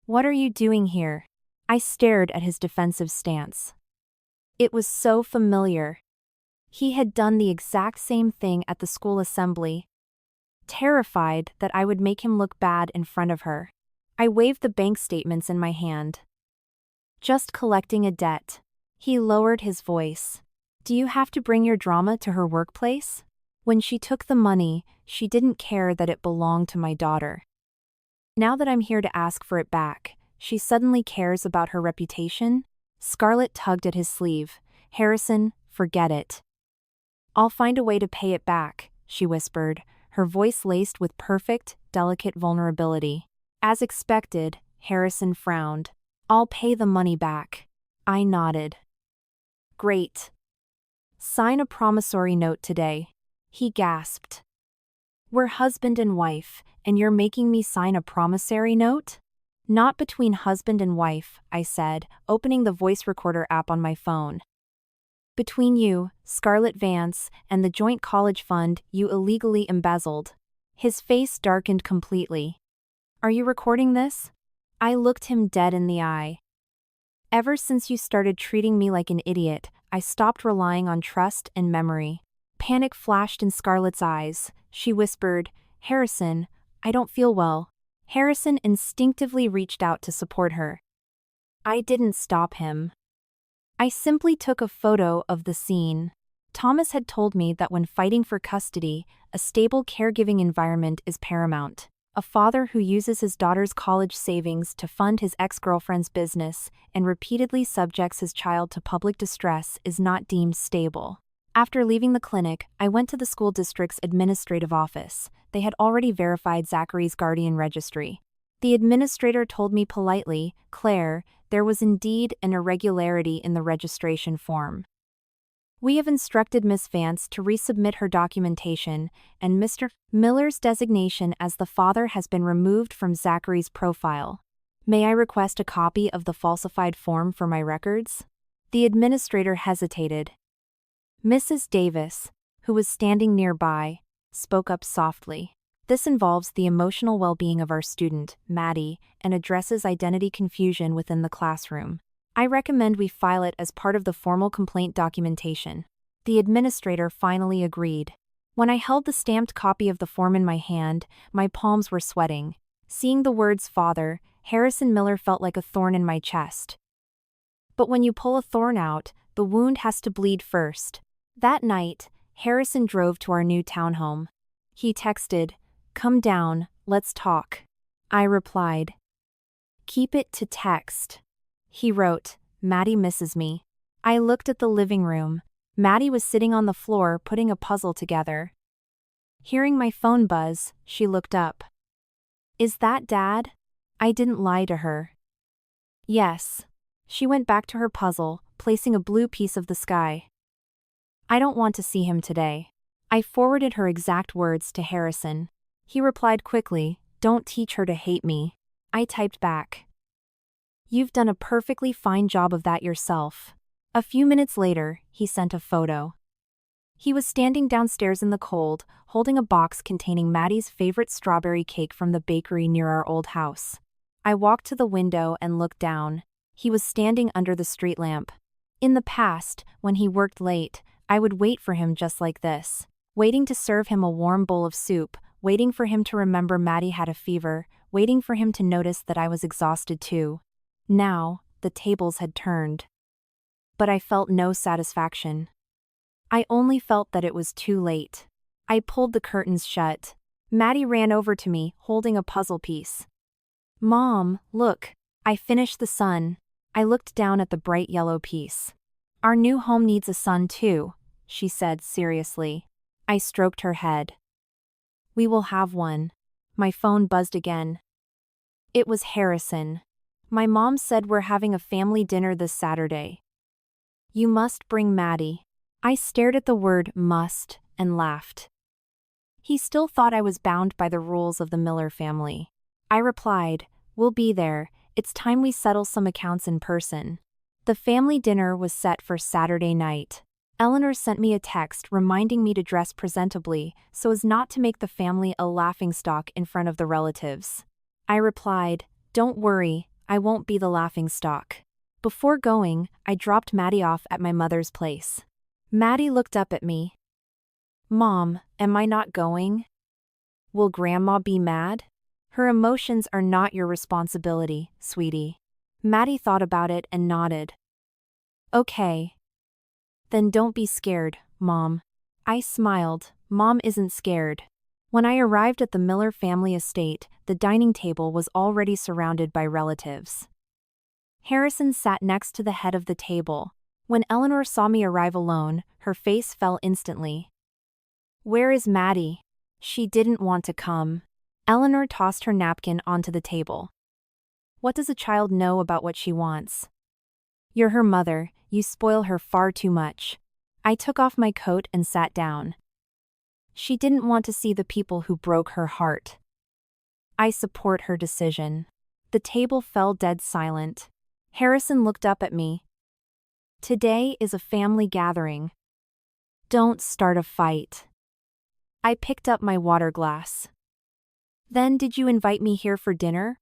Speaker 1: "What are you doing here?" I stared at his defensive stance. It was so familiar. He had done the exact same thing at the school assembly. Terrified that I would make him look bad in front of her, I waved the bank statements in my hand. "Just collecting a debt." He lowered his voice. "Do you have to bring your drama to her workplace?" When she took the money, she didn't care that it belonged to my daughter. Now that I'm here to ask for it back, she suddenly cares about her reputation? Scarlett tugged at his sleeve. "Harrison, forget it. I'll find a way to pay it back," she whispered, her voice laced with perfect, delicate vulnerability. As expected, Harrison frowned. I'll pay the money back. I nodded. Great. Sign a promissory note today. He gasped. We're husband and wife, and you're making me sign a promissory note? Not between husband and wife, I said, opening the voice recorder app on my phone. Between you, Scarlett Vance, and the joint college fund you illegally embezzled. His face darkened completely. Are you recording this? I looked him dead in the eye. Ever since you started treating me like an idiot, I stopped relying on trust and memory. Panic flashed in Scarlett's eyes. She whispered, Harrison, I don't feel well. Harrison instinctively reached out to support her. I didn't stop him. I simply took a photo of the scene. Thomas had told me that when fighting for custody, a stable caregiving environment is paramount. A father who uses his daughter's college savings to fund his ex-girlfriend's business and repeatedly subjects his child to public distress is not deemed stable. After leaving the clinic, I went to the school district's administrative office. They had already verified Zachary's guardian registry. The administrator told me politely, Claire, there was indeed an irregularity in the registration form. We have instructed Miss Vance to resubmit her documentation, and Mr. Miller's designation as the father has been removed from Zachary's profile. May I request a copy of the falsified form for my records? The administrator hesitated. Mrs. Davis, who was standing nearby, spoke up softly. This involves the emotional well-being of our student, Maddie, and addresses identity confusion within the classroom. I recommend we file it as part of the formal complaint documentation. The administrator finally agreed. When I held the stamped copy of the form in my hand, my palms were sweating. Seeing the words father, Harrison Miller felt like a thorn in my chest. But when you pull a thorn out, the wound has to bleed first. That night, Harrison drove to our new townhome. He texted, "Come down, let's talk." I replied, "Keep it to text." He wrote, "Maddie misses me." I looked at the living room. Maddie was sitting on the floor putting a puzzle together. Hearing my phone buzz, she looked up. "Is that Dad?" I didn't lie to her. "Yes." She went back to her puzzle, placing a blue piece of the sky. "I don't want to see him today." I forwarded her exact words to Harrison. He replied quickly, "Don't teach her to hate me." I typed back, "You've done a perfectly fine job of that yourself." A few minutes later, he sent a photo. He was standing downstairs in the cold, holding a box containing Maddie's favorite strawberry cake from the bakery near our old house. I walked to the window and looked down. He was standing under the street lamp. In the past, when he worked late, I would wait for him just like this, waiting to serve him a warm bowl of soup, waiting for him to remember Maddie had a fever, waiting for him to notice that I was exhausted too. Now, the tables had turned. But I felt no satisfaction. I only felt that it was too late. I pulled the curtains shut. Maddie ran over to me, holding a puzzle piece. "Mom, look, I finished the sun." I looked down at the bright yellow piece. "Our new home needs a sun too," she said seriously. I stroked her head. "We will have one." My phone buzzed again. It was Harrison. "My mom said we're having a family dinner this Saturday. You must bring Maddie." I stared at the word must and laughed. He still thought I was bound by the rules of the Miller family. I replied, "We'll be there. It's time we settle some accounts in person." The family dinner was set for Saturday night. Eleanor sent me a text reminding me to dress presentably so as not to make the family a laughingstock in front of the relatives. I replied, "Don't worry, I won't be the laughingstock." Before going, I dropped Maddie off at my mother's place. Maddie looked up at me. "Mom, am I not going? Will Grandma be mad?" "Her emotions are not your responsibility, sweetie." Maddie thought about it and nodded. "Okay. Then don't be scared, Mom." I smiled. Mom isn't scared. When I arrived at the Miller family estate, the dining table was already surrounded by relatives. Harrison sat next to the head of the table. When Eleanor saw me arrive alone, her face fell instantly. Where is Maddie? She didn't want to come. Eleanor tossed her napkin onto the table. What does a child know about what she wants? You're her mother, you spoil her far too much. I took off my coat and sat down. She didn't want to see the people who broke her heart. I support her decision. The table fell dead silent. Harrison looked up at me. Today is a family gathering. Don't start a fight. I picked up my water glass. Then did you invite me here for dinner?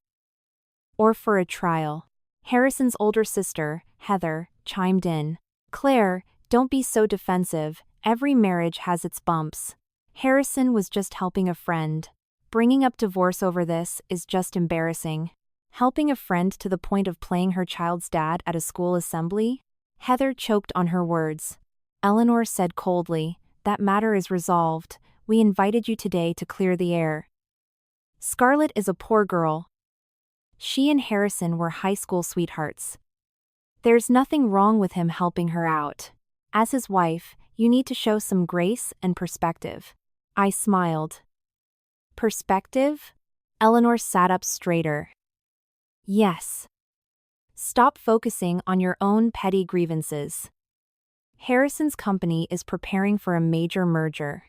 Speaker 1: Or for a trial? Harrison's older sister, Heather, chimed in. Claire, don't be so defensive, every marriage has its bumps. Harrison was just helping a friend. Bringing up divorce over this is just embarrassing. Helping a friend to the point of playing her child's dad at a school assembly? Heather choked on her words. Eleanor said coldly, that matter is resolved. We invited you today to clear the air. Scarlett is a poor girl. She and Harrison were high school sweethearts. There's nothing wrong with him helping her out. As his wife, you need to show some grace and perspective. I smiled. Perspective? Eleanor sat up straighter. Yes. Stop focusing on your own petty grievances. Harrison's company is preparing for a major merger.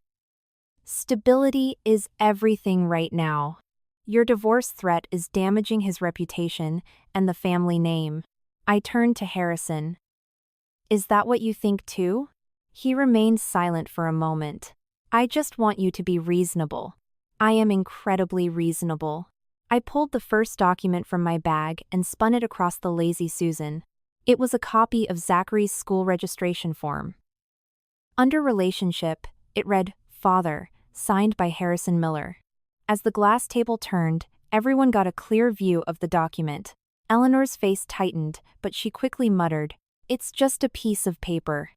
Speaker 1: Stability is everything right now. Your divorce threat is damaging his reputation and the family name. I turned to Harrison. Is that what you think too? He remained silent for a moment. I just want you to be reasonable. I am incredibly reasonable. I pulled the first document from my bag and spun it across the Lazy Susan. It was a copy of Zachary's school registration form. Under relationship, it read, Father, signed by Harrison Miller. As the glass table turned, everyone got a clear view of the document. Eleanor's face tightened, but she quickly muttered, It's just a piece of paper.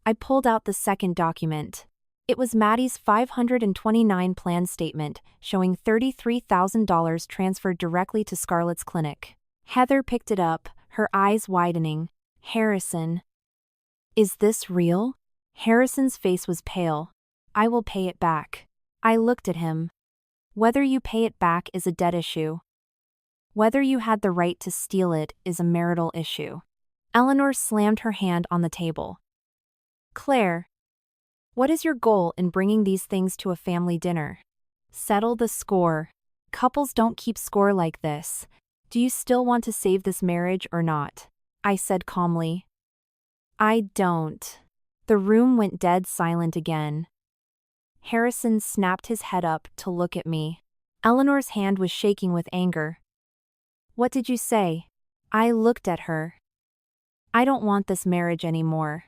Speaker 1: I pulled out the second document. It was Maddie's $529 plan statement, showing $33,000 transferred directly to Scarlett's clinic. Heather picked it up, her eyes widening. Harrison. Is this real? Harrison's face was pale. I will pay it back. I looked at him. Whether you pay it back is a debt issue. Whether you had the right to steal it is a marital issue. Eleanor slammed her hand on the table. Claire. What is your goal in bringing these things to a family dinner? Settle the score. Couples don't keep score like this. Do you still want to save this marriage or not? I said calmly. I don't. The room went dead silent again. Harrison snapped his head up to look at me. Eleanor's hand was shaking with anger. What did you say? I looked at her. I don't want this marriage anymore.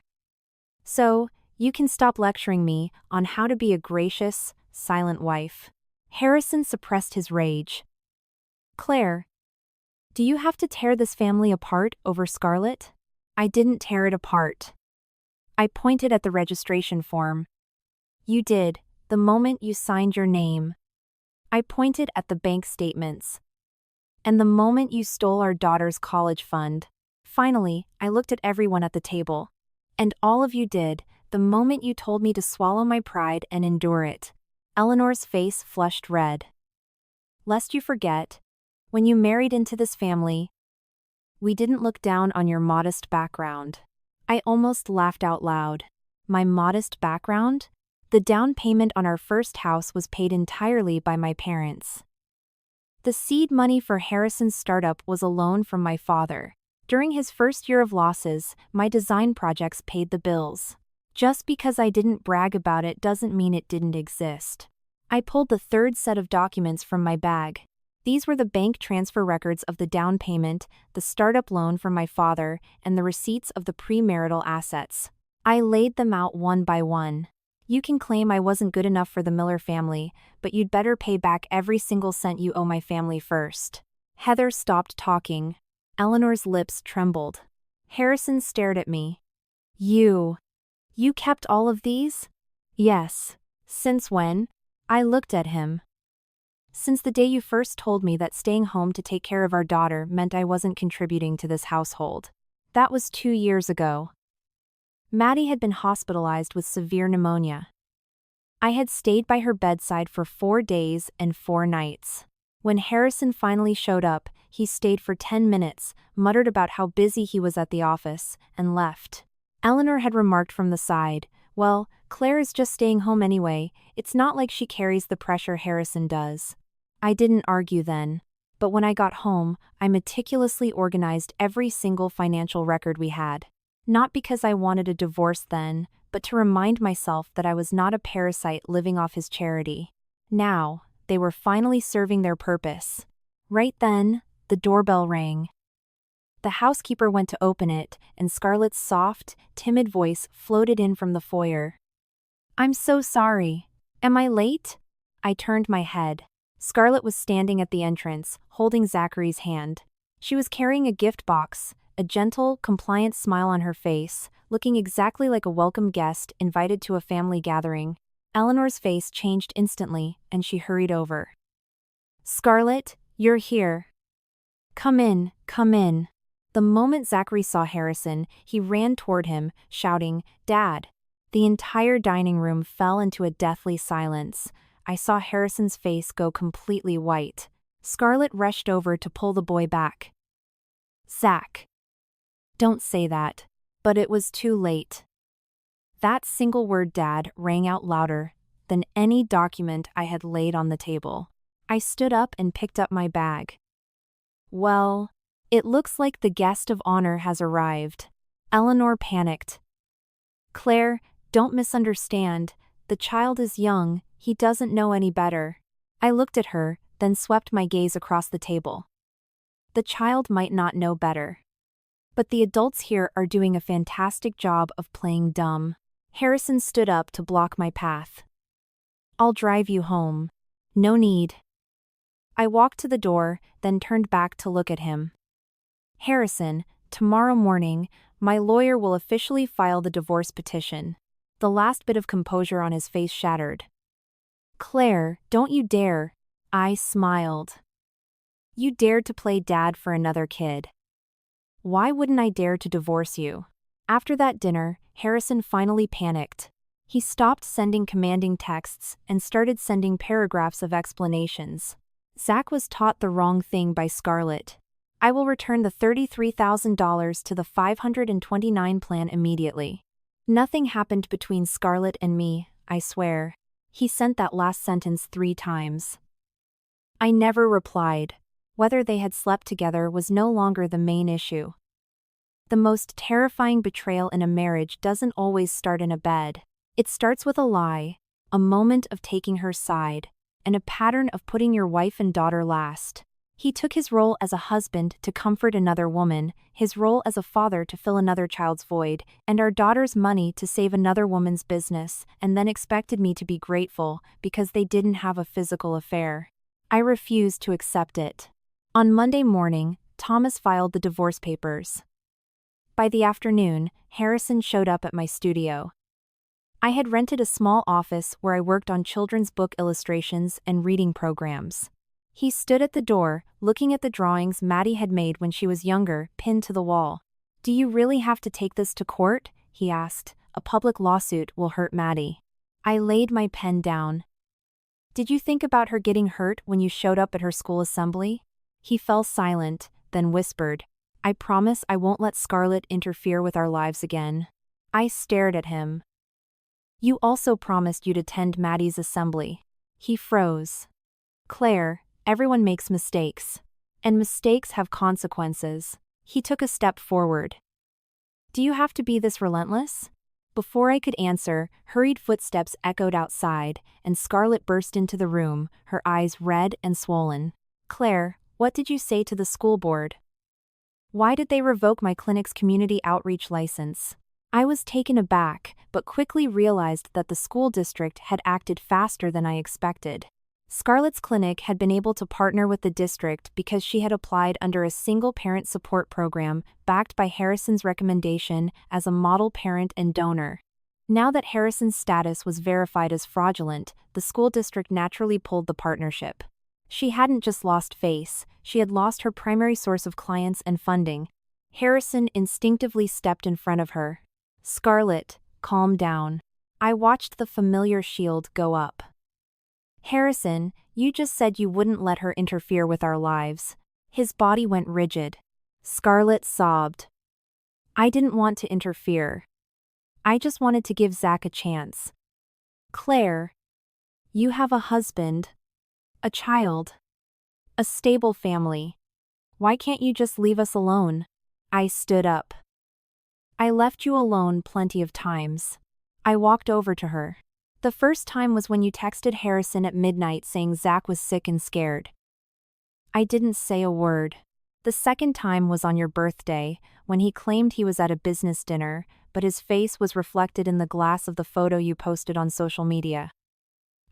Speaker 1: So, you can stop lecturing me on how to be a gracious, silent wife. Harrison suppressed his rage. Claire. Do you have to tear this family apart over Scarlett? I didn't tear it apart. I pointed at the registration form. You did, the moment you signed your name. I pointed at the bank statements. And the moment you stole our daughter's college fund. Finally, I looked at everyone at the table. And all of you did, the moment you told me to swallow my pride and endure it. Eleanor's face flushed red. Lest you forget, when you married into this family, we didn't look down on your modest background. I almost laughed out loud. My modest background? The down payment on our first house was paid entirely by my parents. The seed money for Harrison's startup was a loan from my father. During his first year of losses, my design projects paid the bills. Just because I didn't brag about it doesn't mean it didn't exist. I pulled the third set of documents from my bag. These were the bank transfer records of the down payment, the startup loan from my father, and the receipts of the premarital assets. I laid them out one by one. You can claim I wasn't good enough for the Miller family, but you'd better pay back every single cent you owe my family first. Heather stopped talking. Eleanor's lips trembled. Harrison stared at me. You kept all of these? Yes. Since when? I looked at him. Since the day you first told me that staying home to take care of our daughter meant I wasn't contributing to this household. That was 2 years ago. Maddie had been hospitalized with severe pneumonia. I had stayed by her bedside for 4 days and 4 nights. When Harrison finally showed up, he stayed for 10 minutes, muttered about how busy he was at the office, and left. Eleanor had remarked from the side, "Well, Claire is just staying home anyway, it's not like she carries the pressure Harrison does." I didn't argue then. But when I got home, I meticulously organized every single financial record we had. Not because I wanted a divorce then, but to remind myself that I was not a parasite living off his charity. Now, they were finally serving their purpose. Right then, the doorbell rang. The housekeeper went to open it, and Scarlett's soft, timid voice floated in from the foyer. "I'm so sorry. Am I late?" I turned my head. Scarlett was standing at the entrance, holding Zachary's hand. She was carrying a gift box, a gentle, compliant smile on her face, looking exactly like a welcome guest invited to a family gathering. Eleanor's face changed instantly, and she hurried over. "Scarlett, you're here. Come in, come in." The moment Zachary saw Harrison, he ran toward him, shouting, "Dad!" The entire dining room fell into a deathly silence. I saw Harrison's face go completely white. Scarlett rushed over to pull the boy back. "Zach. Don't say that." But it was too late. That single word, "Dad," rang out louder than any document I had laid on the table. I stood up and picked up my bag. "Well, it looks like the guest of honor has arrived." Eleanor panicked. "Claire, don't misunderstand. The child is young, he doesn't know any better." I looked at her, then swept my gaze across the table. The child might not know better. But the adults here are doing a fantastic job of playing dumb. Harrison stood up to block my path. "I'll drive you home." "No need." I walked to the door, then turned back to look at him. "Harrison, tomorrow morning, my lawyer will officially file the divorce petition." The last bit of composure on his face shattered. "Claire, don't you dare." I smiled. "You dared to play dad for another kid. Why wouldn't I dare to divorce you?" After that dinner, Harrison finally panicked. He stopped sending commanding texts and started sending paragraphs of explanations. Zach was taught the wrong thing by Scarlett. "I will return the $33,000 to the 529 plan immediately." Nothing happened between Scarlett and me, I swear. He sent that last sentence 3 times. I never replied. Whether they had slept together was no longer the main issue. The most terrifying betrayal in a marriage doesn't always start in a bed. It starts with a lie, a moment of taking her side, and a pattern of putting your wife and daughter last. He took his role as a husband to comfort another woman, his role as a father to fill another child's void, and our daughter's money to save another woman's business, and then expected me to be grateful because they didn't have a physical affair. I refused to accept it. On Monday morning, Thomas filed the divorce papers. By the afternoon, Harrison showed up at my studio. I had rented a small office where I worked on children's book illustrations and reading programs. He stood at the door, looking at the drawings Maddie had made when she was younger, pinned to the wall. "Do you really have to take this to court?" he asked. "A public lawsuit will hurt Maddie." I laid my pen down. "Did you think about her getting hurt when you showed up at her school assembly?" He fell silent, then whispered, "I promise I won't let Scarlett interfere with our lives again." I stared at him. "You also promised you'd attend Maddie's assembly." He froze. "Claire, everyone makes mistakes. And mistakes have consequences." He took a step forward. "Do you have to be this relentless?" Before I could answer, hurried footsteps echoed outside, and Scarlett burst into the room, her eyes red and swollen. "Claire, what did you say to the school board? Why did they revoke my clinic's community outreach license?" I was taken aback, but quickly realized that the school district had acted faster than I expected. Scarlett's clinic had been able to partner with the district because she had applied under a single-parent support program backed by Harrison's recommendation as a model parent and donor. Now that Harrison's status was verified as fraudulent, the school district naturally pulled the partnership. She hadn't just lost face, she had lost her primary source of clients and funding. Harrison instinctively stepped in front of her. "Scarlett, calm down." I watched the familiar shield go up. Harrison, you just said you wouldn't let her interfere with our lives. His body went rigid. Scarlett sobbed. I didn't want to interfere. I just wanted to give Zach a chance. Claire, you have a husband, a child, a stable family. Why can't you just leave us alone? I stood up. I left you alone plenty of times. I walked over to her. The first time was when you texted Harrison at midnight saying Zach was sick and scared. I didn't say a word. The second time was on your birthday, when he claimed he was at a business dinner, but his face was reflected in the glass of the photo you posted on social media.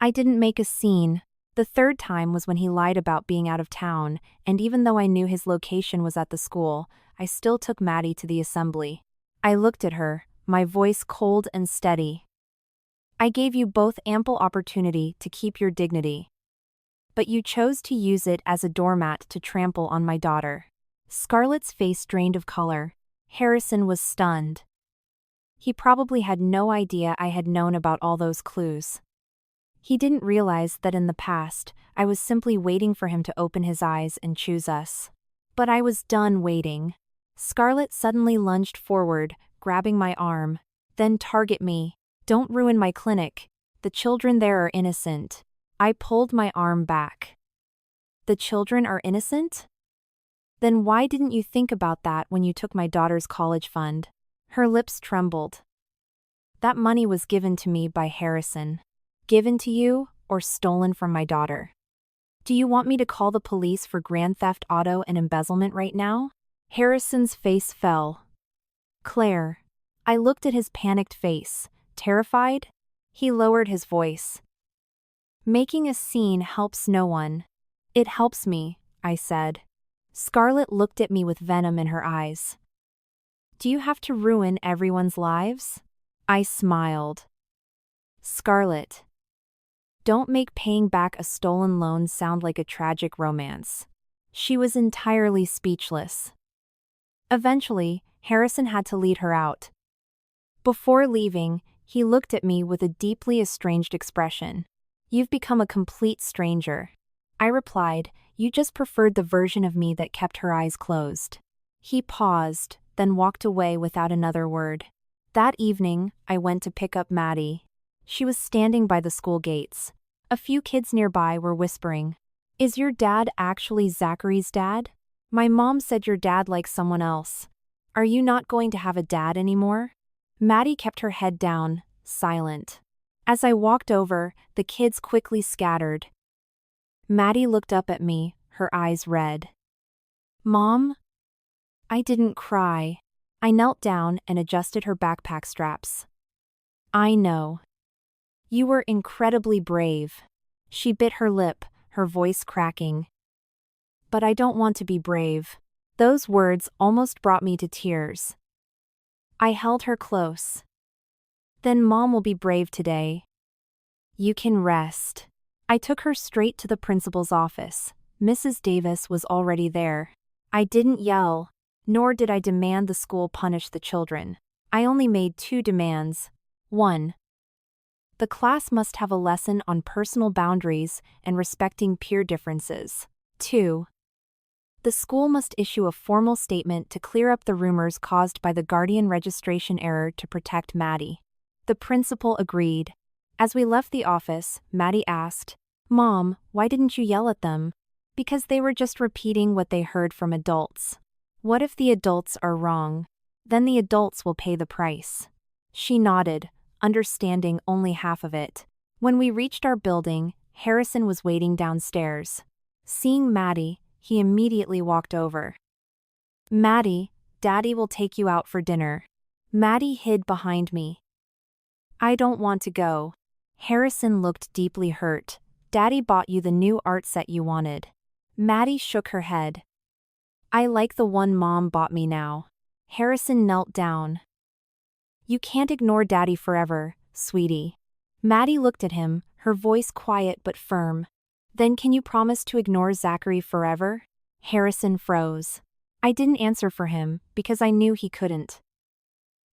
Speaker 1: I didn't make a scene. The third time was when he lied about being out of town, and even though I knew his location was at the school, I still took Maddie to the assembly. I looked at her, my voice cold and steady. I gave you both ample opportunity to keep your dignity. But you chose to use it as a doormat to trample on my daughter. Scarlett's face drained of color. Harrison was stunned. He probably had no idea I had known about all those clues. He didn't realize that in the past, I was simply waiting for him to open his eyes and choose us. But I was done waiting. Scarlett suddenly lunged forward, grabbing my arm. Then target me. Don't ruin my clinic. The children there are innocent. I pulled my arm back. The children are innocent? Then why didn't you think about that when you took my daughter's college fund? Her lips trembled. That money was given to me by Harrison. Given to you, or stolen from my daughter? Do you want me to call the police for grand theft auto and embezzlement right now? Harrison's face fell. Claire. I looked at his panicked face. Terrified? He lowered his voice. Making a scene helps no one. It helps me, I said. Scarlett looked at me with venom in her eyes. Do you have to ruin everyone's lives? I smiled. Scarlett. Don't make paying back a stolen loan sound like a tragic romance. She was entirely speechless. Eventually, Harrison had to lead her out. Before leaving, he looked at me with a deeply estranged expression. You've become a complete stranger. I replied, you just preferred the version of me that kept her eyes closed. He paused, then walked away without another word. That evening, I went to pick up Maddie. She was standing by the school gates. A few kids nearby were whispering, Is your dad actually Zachary's dad? My mom said your dad likes someone else. Are you not going to have a dad anymore? Maddie kept her head down, silent. As I walked over, the kids quickly scattered. Maddie looked up at me, her eyes red. Mom? I didn't cry. I knelt down and adjusted her backpack straps. I know. You were incredibly brave. She bit her lip, her voice cracking. But I don't want to be brave. Those words almost brought me to tears. I held her close. Then Mom will be brave today. You can rest. I took her straight to the principal's office. Mrs. Davis was already there. I didn't yell, nor did I demand the school punish the children. I only made 2 demands. 1. The class must have a lesson on personal boundaries and respecting peer differences. 2. The school must issue a formal statement to clear up the rumors caused by the guardian registration error to protect Maddie. The principal agreed. As we left the office, Maddie asked, Mom, why didn't you yell at them? Because they were just repeating what they heard from adults. What if the adults are wrong? Then the adults will pay the price. She nodded, understanding only half of it. When we reached our building, Harrison was waiting downstairs. Seeing Maddie, he immediately walked over. Maddie, Daddy will take you out for dinner. Maddie hid behind me. I don't want to go. Harrison looked deeply hurt. Daddy bought you the new art set you wanted. Maddie shook her head. I like the one Mom bought me now. Harrison knelt down. You can't ignore Daddy forever, sweetie. Maddie looked at him, her voice quiet but firm. Then can you promise to ignore Zachary forever? Harrison froze. I didn't answer for him, because I knew he couldn't.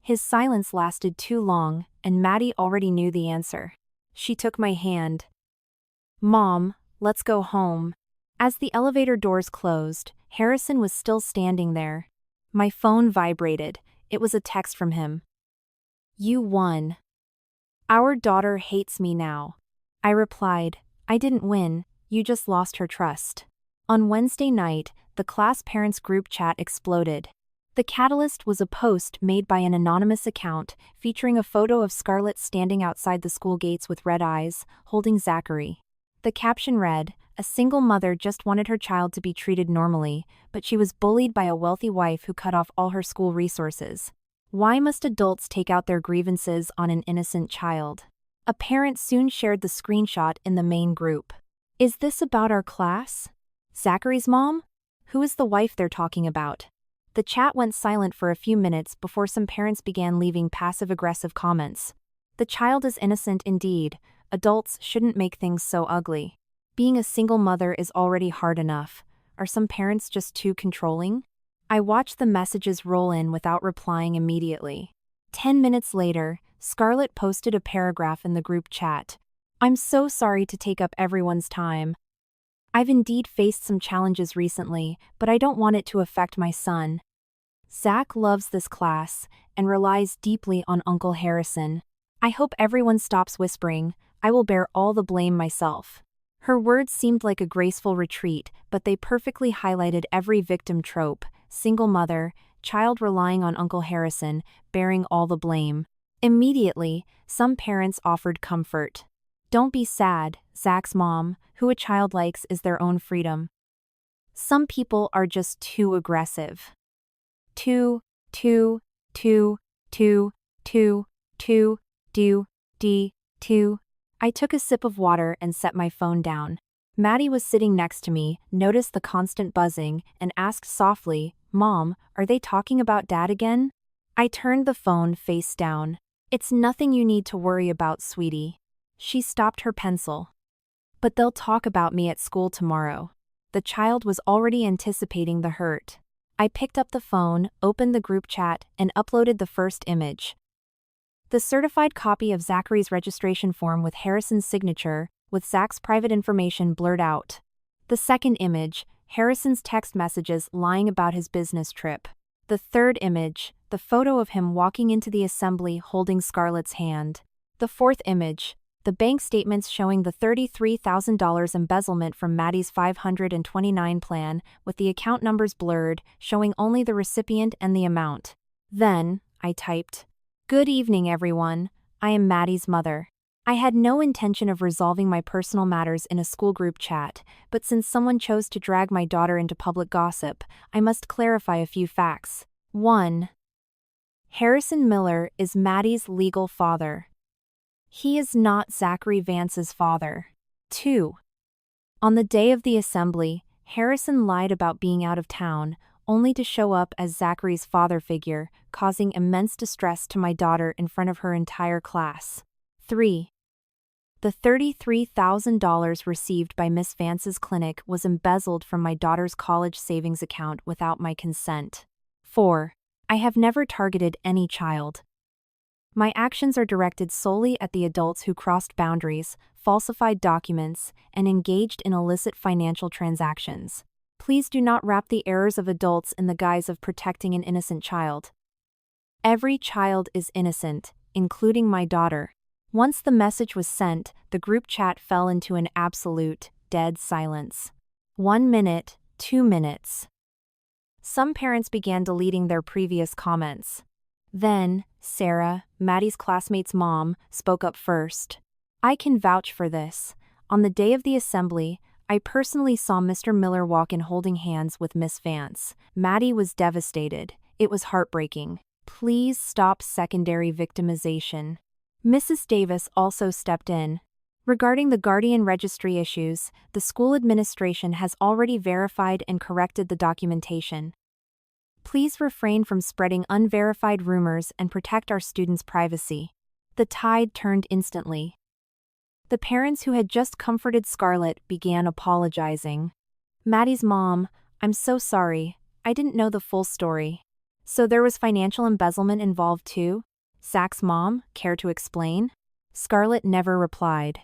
Speaker 1: His silence lasted too long, and Maddie already knew the answer. She took my hand. "Mom, let's go home." As the elevator doors closed, Harrison was still standing there. My phone vibrated. It was a text from him. "You won. Our daughter hates me now." I replied, "I didn't win, you just lost her trust." On Wednesday night, the class parents group chat exploded. The catalyst was a post made by an anonymous account featuring a photo of Scarlett standing outside the school gates with red eyes, holding Zachary. The caption read, "A single mother just wanted her child to be treated normally, but she was bullied by a wealthy wife who cut off all her school resources. Why must adults take out their grievances on an innocent child?" A parent soon shared the screenshot in the main group. "Is this about our class? Zachary's mom? Who is the wife they're talking about?" The chat went silent for a few minutes before some parents began leaving passive-aggressive comments. "The child is innocent indeed. Adults shouldn't make things so ugly. Being a single mother is already hard enough. Are some parents just too controlling?" I watched the messages roll in without replying immediately. 10 minutes later, Scarlett posted a paragraph in the group chat. "I'm so sorry to take up everyone's time. I've indeed faced some challenges recently, but I don't want it to affect my son. Zach loves this class and relies deeply on Uncle Harrison. I hope everyone stops whispering. I will bear all the blame myself." Her words seemed like a graceful retreat, but they perfectly highlighted every victim trope: single mother, child relying on Uncle Harrison, bearing all the blame. Immediately, some parents offered comfort. "Don't be sad, Zach's mom, who a child likes is their own freedom." Some people are just too aggressive. Too, too, too, too, too, too, too. I took a sip of water and set my phone down. Maddie was sitting next to me, noticed the constant buzzing, and asked softly, "Mom, are they talking about Dad again?" I turned the phone face down. "It's nothing you need to worry about, sweetie." She stopped her pencil. "But they'll talk about me at school tomorrow." The child was already anticipating the hurt. I picked up the phone, opened the group chat, and uploaded the first image. The certified copy of Zachary's registration form with Harrison's signature, with Zach's private information blurred out. The second image, Harrison's text messages lying about his business trip. The third image, the photo of him walking into the assembly holding Scarlett's hand. The fourth image, the bank statements showing the $33,000 embezzlement from Maddie's 529 plan, with the account numbers blurred, showing only the recipient and the amount. Then, I typed, "Good evening, everyone. I am Maddie's mother." I had no intention of resolving my personal matters in a school group chat, but since someone chose to drag my daughter into public gossip, I must clarify a few facts. 1. Harrison Miller is Maddie's legal father. He is not Zachary Vance's father. 2. On the day of the assembly, Harrison lied about being out of town, only to show up as Zachary's father figure, causing immense distress to my daughter in front of her entire class. 3. The $33,000 received by Miss Vance's clinic was embezzled from my daughter's college savings account without my consent. 4. I have never targeted any child. My actions are directed solely at the adults who crossed boundaries, falsified documents, and engaged in illicit financial transactions. Please do not wrap the errors of adults in the guise of protecting an innocent child. Every child is innocent, including my daughter. Once the message was sent, the group chat fell into an absolute, dead silence. 1 minute, 2 minutes. Some parents began deleting their previous comments. Then, Sarah, Maddie's classmate's mom, spoke up first. "I can vouch for this. On the day of the assembly, I personally saw Mr. Miller walk in holding hands with Miss Vance. Maddie was devastated. It was heartbreaking. Please stop secondary victimization." Mrs. Davis also stepped in. "Regarding the guardian registry issues, the school administration has already verified and corrected the documentation. Please refrain from spreading unverified rumors and protect our students' privacy." The tide turned instantly. The parents who had just comforted Scarlett began apologizing. "Maddie's mom, I'm so sorry. I didn't know the full story." So there was financial embezzlement involved too? Zach's mom, care to explain? Scarlett never replied.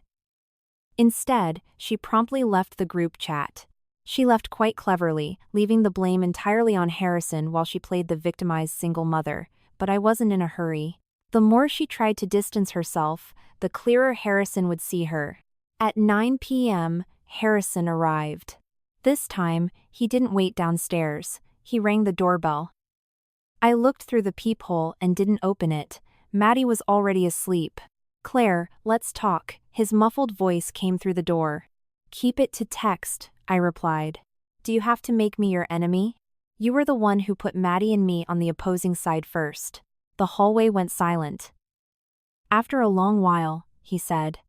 Speaker 1: Instead, she promptly left the group chat. She left quite cleverly, leaving the blame entirely on Harrison while she played the victimized single mother, but I wasn't in a hurry. The more she tried to distance herself, the clearer Harrison would see her. At 9 p.m., Harrison arrived. This time, he didn't wait downstairs. He rang the doorbell. I looked through the peephole and didn't open it. Maddie was already asleep. "Claire, let's talk." His muffled voice came through the door. "Keep it to text," I replied. "Do you have to make me your enemy? You were the one who put Maddie and me on the opposing side first." The hallway went silent. After a long while, he said,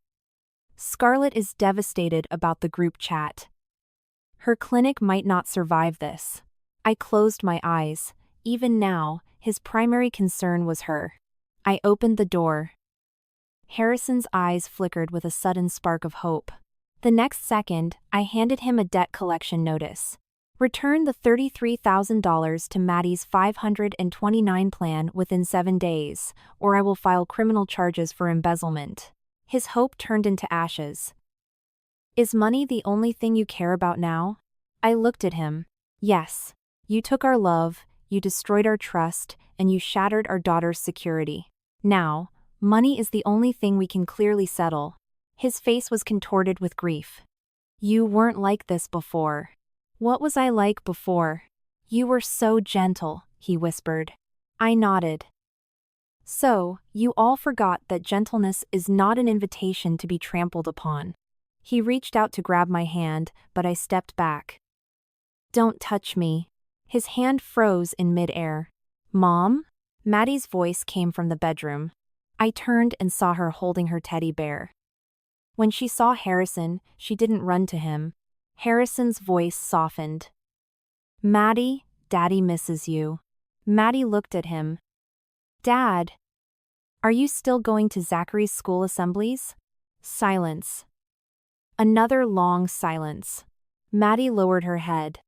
Speaker 1: "Scarlett is devastated about the group chat. Her clinic might not survive this." I closed my eyes. Even now, his primary concern was her. I opened the door. Harrison's eyes flickered with a sudden spark of hope. The next second, I handed him a debt collection notice. "Return the $33,000 to Maddie's 529 plan within 7 days, or I will file criminal charges for embezzlement." His hope turned into ashes. "Is money the only thing you care about now?" I looked at him. "Yes. You took our love, you destroyed our trust, and you shattered our daughter's security. Now, money is the only thing we can clearly settle." His face was contorted with grief. "You weren't like this before." "What was I like before?" "You were so gentle," he whispered. I nodded. "So, you all forgot that gentleness is not an invitation to be trampled upon." He reached out to grab my hand, but I stepped back. "Don't touch me." His hand froze in mid-air. "Mom?" Maddie's voice came from the bedroom. I turned and saw her holding her teddy bear. When she saw Harrison, she didn't run to him. Harrison's voice softened. "Maddie, Daddy misses you." Maddie looked at him. "Dad, are you still going to Zachary's school assemblies?" Silence. Another long silence. Maddie lowered her head.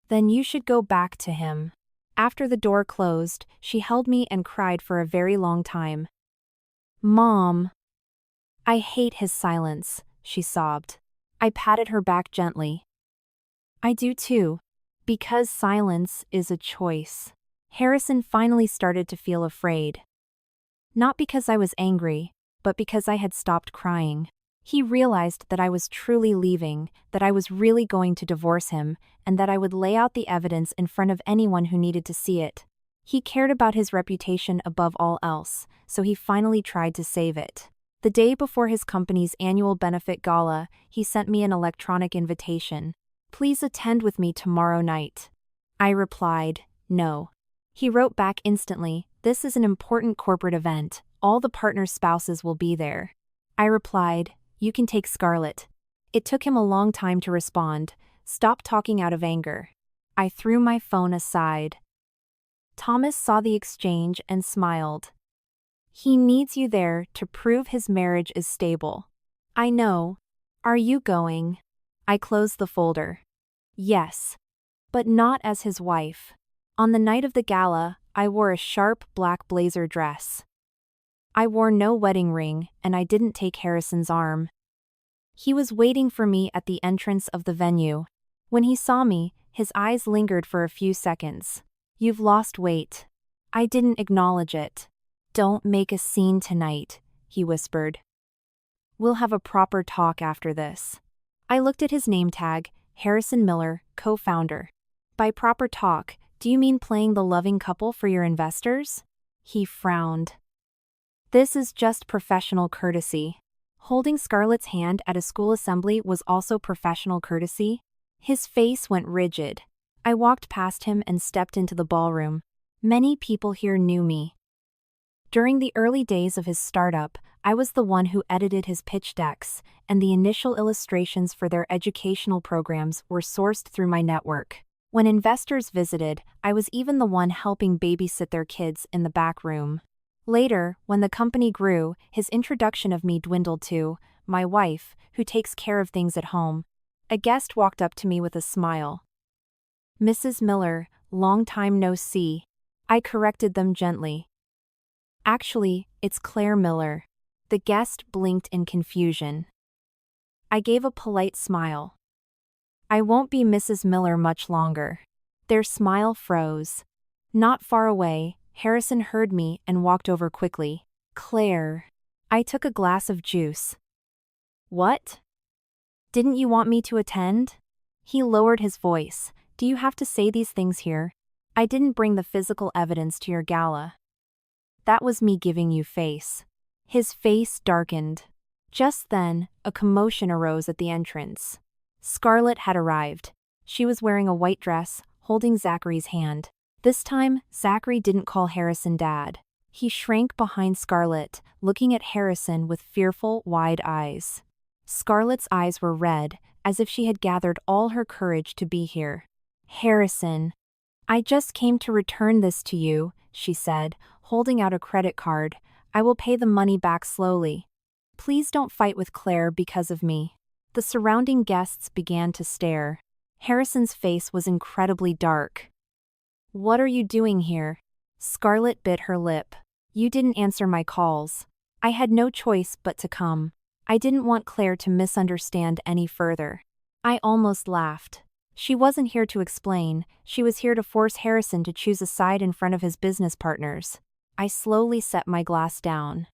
Speaker 1: "Then you should go back to him." After the door closed, she held me and cried for a very long time. "Mom." "I hate his silence," she sobbed. I patted her back gently. "I do too. Because silence is a choice." Harrison finally started to feel afraid. Not because I was angry, but because I had stopped crying. He realized that I was truly leaving, that I was really going to divorce him, and that I would lay out the evidence in front of anyone who needed to see it. He cared about his reputation above all else, so he finally tried to save it. The day before his company's annual benefit gala, he sent me an electronic invitation. "Please attend with me tomorrow night." I replied, "No." He wrote back instantly, "This is an important corporate event. All the partners' spouses will be there." I replied, "You can take Scarlett." It took him a long time to respond. "Stop talking out of anger." I threw my phone aside. Thomas saw the exchange and smiled. "He needs you there to prove his marriage is stable." "I know. Are you going?" I closed the folder. "Yes. But not as his wife." On the night of the gala, I wore a sharp black blazer dress. I wore no wedding ring, and I didn't take Harrison's arm. He was waiting for me at the entrance of the venue. When he saw me, his eyes lingered for a few seconds. "You've lost weight." I didn't acknowledge it. "Don't make a scene tonight," he whispered. "We'll have a proper talk after this." I looked at his name tag, Harrison Miller, co-founder. "By proper talk, do you mean playing the loving couple for your investors?" He frowned. "This is just professional courtesy." Holding Scarlett's hand at a school assembly was also professional courtesy. His face went rigid. I walked past him and stepped into the ballroom. Many people here knew me. During the early days of his startup, I was the one who edited his pitch decks, and the initial illustrations for their educational programs were sourced through my network. When investors visited, I was even the one helping babysit their kids in the back room. Later, when the company grew, his introduction of me dwindled to my wife, who takes care of things at home. A guest walked up to me with a smile. "Mrs. Miller, long time no see." I corrected them gently. Actually, it's Claire Miller. The guest blinked in confusion. I gave a polite smile. I won't be Mrs. Miller much longer. Their smile froze. Not far away, Harrison heard me and walked over quickly. Claire. I took a glass of juice. What? Didn't you want me to attend? He lowered his voice. Do you have to say these things here? I didn't bring the physical evidence to your gala. That was me giving you face. His face darkened. Just then, a commotion arose at the entrance. Scarlett had arrived. She was wearing a white dress, holding Zachary's hand. This time, Zachary didn't call Harrison Dad. He shrank behind Scarlett, looking at Harrison with fearful, wide eyes. Scarlett's eyes were red, as if she had gathered all her courage to be here. Harrison. I just came to return this to you, she said, holding out a credit card. I will pay the money back slowly. Please don't fight with Claire because of me. The surrounding guests began to stare. Harrison's face was incredibly dark. What are you doing here? Scarlett bit her lip. You didn't answer my calls. I had no choice but to come. I didn't want Claire to misunderstand any further. I almost laughed. She wasn't here to explain, she was here to force Harrison to choose a side in front of his business partners. I slowly set my glass down.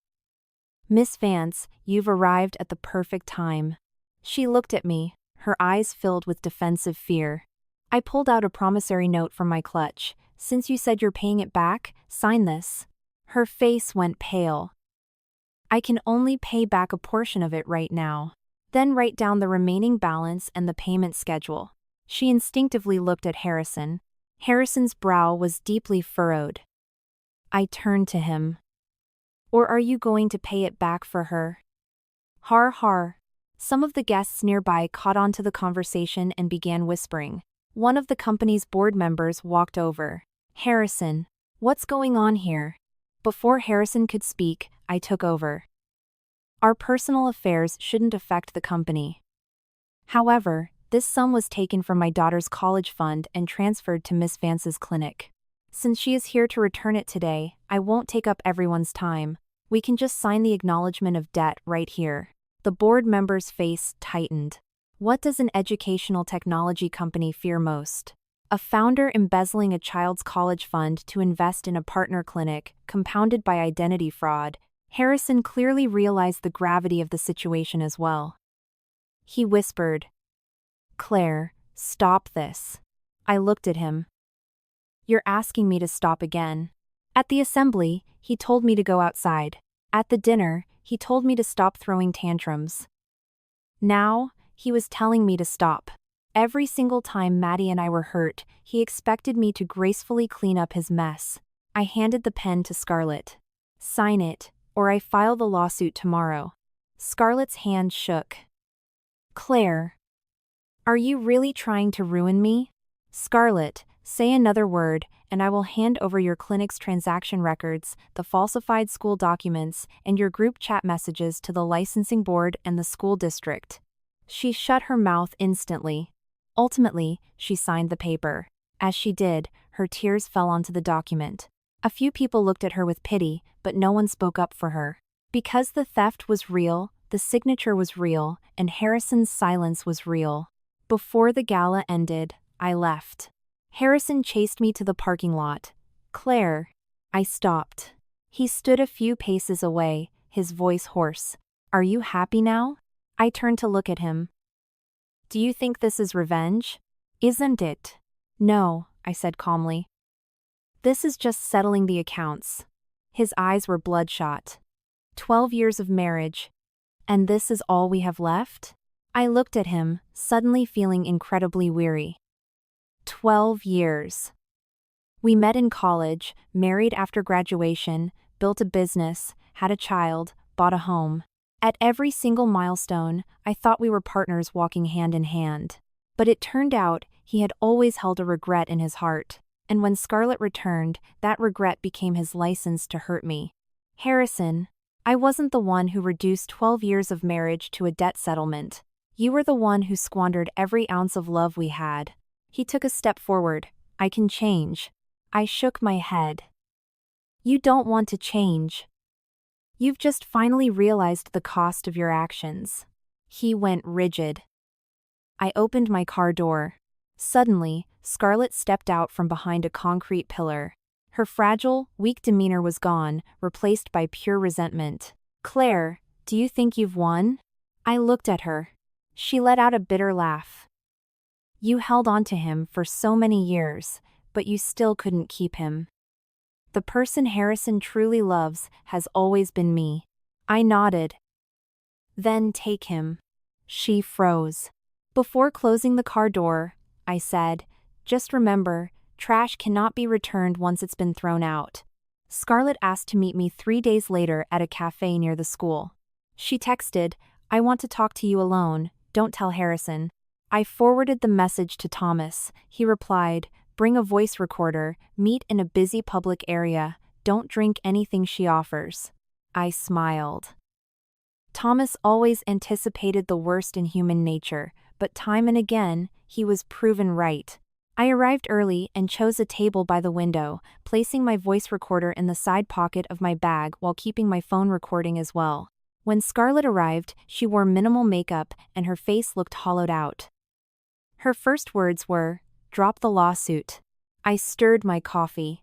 Speaker 1: Miss Vance, you've arrived at the perfect time. She looked at me, her eyes filled with defensive fear. I pulled out a promissory note from my clutch. Since you said you're paying it back, sign this. Her face went pale. I can only pay back a portion of it right now. Then write down the remaining balance and the payment schedule. She instinctively looked at Harrison. Harrison's brow was deeply furrowed. I turned to him. Or are you going to pay it back for her? Har har. Some of the guests nearby caught on to the conversation and began whispering. One of the company's board members walked over. Harrison, what's going on here? Before Harrison could speak, I took over. Our personal affairs shouldn't affect the company. However, this sum was taken from my daughter's college fund and transferred to Miss Vance's clinic. Since she is here to return it today, I won't take up everyone's time. We can just sign the acknowledgement of debt right here. The board member's face tightened. What does an educational technology company fear most? A founder embezzling a child's college fund to invest in a partner clinic, compounded by identity fraud. Harrison clearly realized the gravity of the situation as well. He whispered, Claire, stop this. I looked at him. You're asking me to stop again. At the assembly, he told me to go outside. At the dinner, he told me to stop throwing tantrums. Now, he was telling me to stop. Every single time Maddie and I were hurt, he expected me to gracefully clean up his mess. I handed the pen to Scarlett. Sign it, or I file the lawsuit tomorrow. Scarlett's hand shook. Claire. Are you really trying to ruin me? Scarlett, say another word, and I will hand over your clinic's transaction records, the falsified school documents, and your group chat messages to the licensing board and the school district. She shut her mouth instantly. Ultimately, she signed the paper. As she did, her tears fell onto the document. A few people looked at her with pity, but no one spoke up for her. Because the theft was real, the signature was real, and Harrison's silence was real. Before the gala ended, I left. Harrison chased me to the parking lot. Claire. I stopped. He stood a few paces away, his voice hoarse. Are you happy now? I turned to look at him. Do you think this is revenge? Isn't it? No, I said calmly. This is just settling the accounts. His eyes were bloodshot. 12 years of marriage. And this is all we have left? I looked at him, suddenly feeling incredibly weary. 12 years. We met in college, married after graduation, built a business, had a child, bought a home. At every single milestone, I thought we were partners walking hand in hand. But it turned out, he had always held a regret in his heart. And when Scarlett returned, that regret became his license to hurt me. Harrison, I wasn't the one who reduced 12 years of marriage to a debt settlement. You were the one who squandered every ounce of love we had. He took a step forward. I can change. I shook my head. You don't want to change. You've just finally realized the cost of your actions. He went rigid. I opened my car door. Suddenly, Scarlett stepped out from behind a concrete pillar. Her fragile, weak demeanor was gone, replaced by pure resentment. Claire, do you think you've won? I looked at her. She let out a bitter laugh. You held on to him for so many years, but you still couldn't keep him. The person Harrison truly loves has always been me. I nodded. Then take him. She froze. Before closing the car door, I said, just remember, trash cannot be returned once it's been thrown out. Scarlett asked to meet me 3 days later at a cafe near the school. She texted, I want to talk to you alone, don't tell Harrison. I forwarded the message to Thomas. He replied, bring a voice recorder, meet in a busy public area, don't drink anything she offers. I smiled. Thomas always anticipated the worst in human nature, but time and again, he was proven right. I arrived early and chose a table by the window, placing my voice recorder in the side pocket of my bag while keeping my phone recording as well. When Scarlett arrived, she wore minimal makeup and her face looked hollowed out. Her first words were, drop the lawsuit. I stirred my coffee.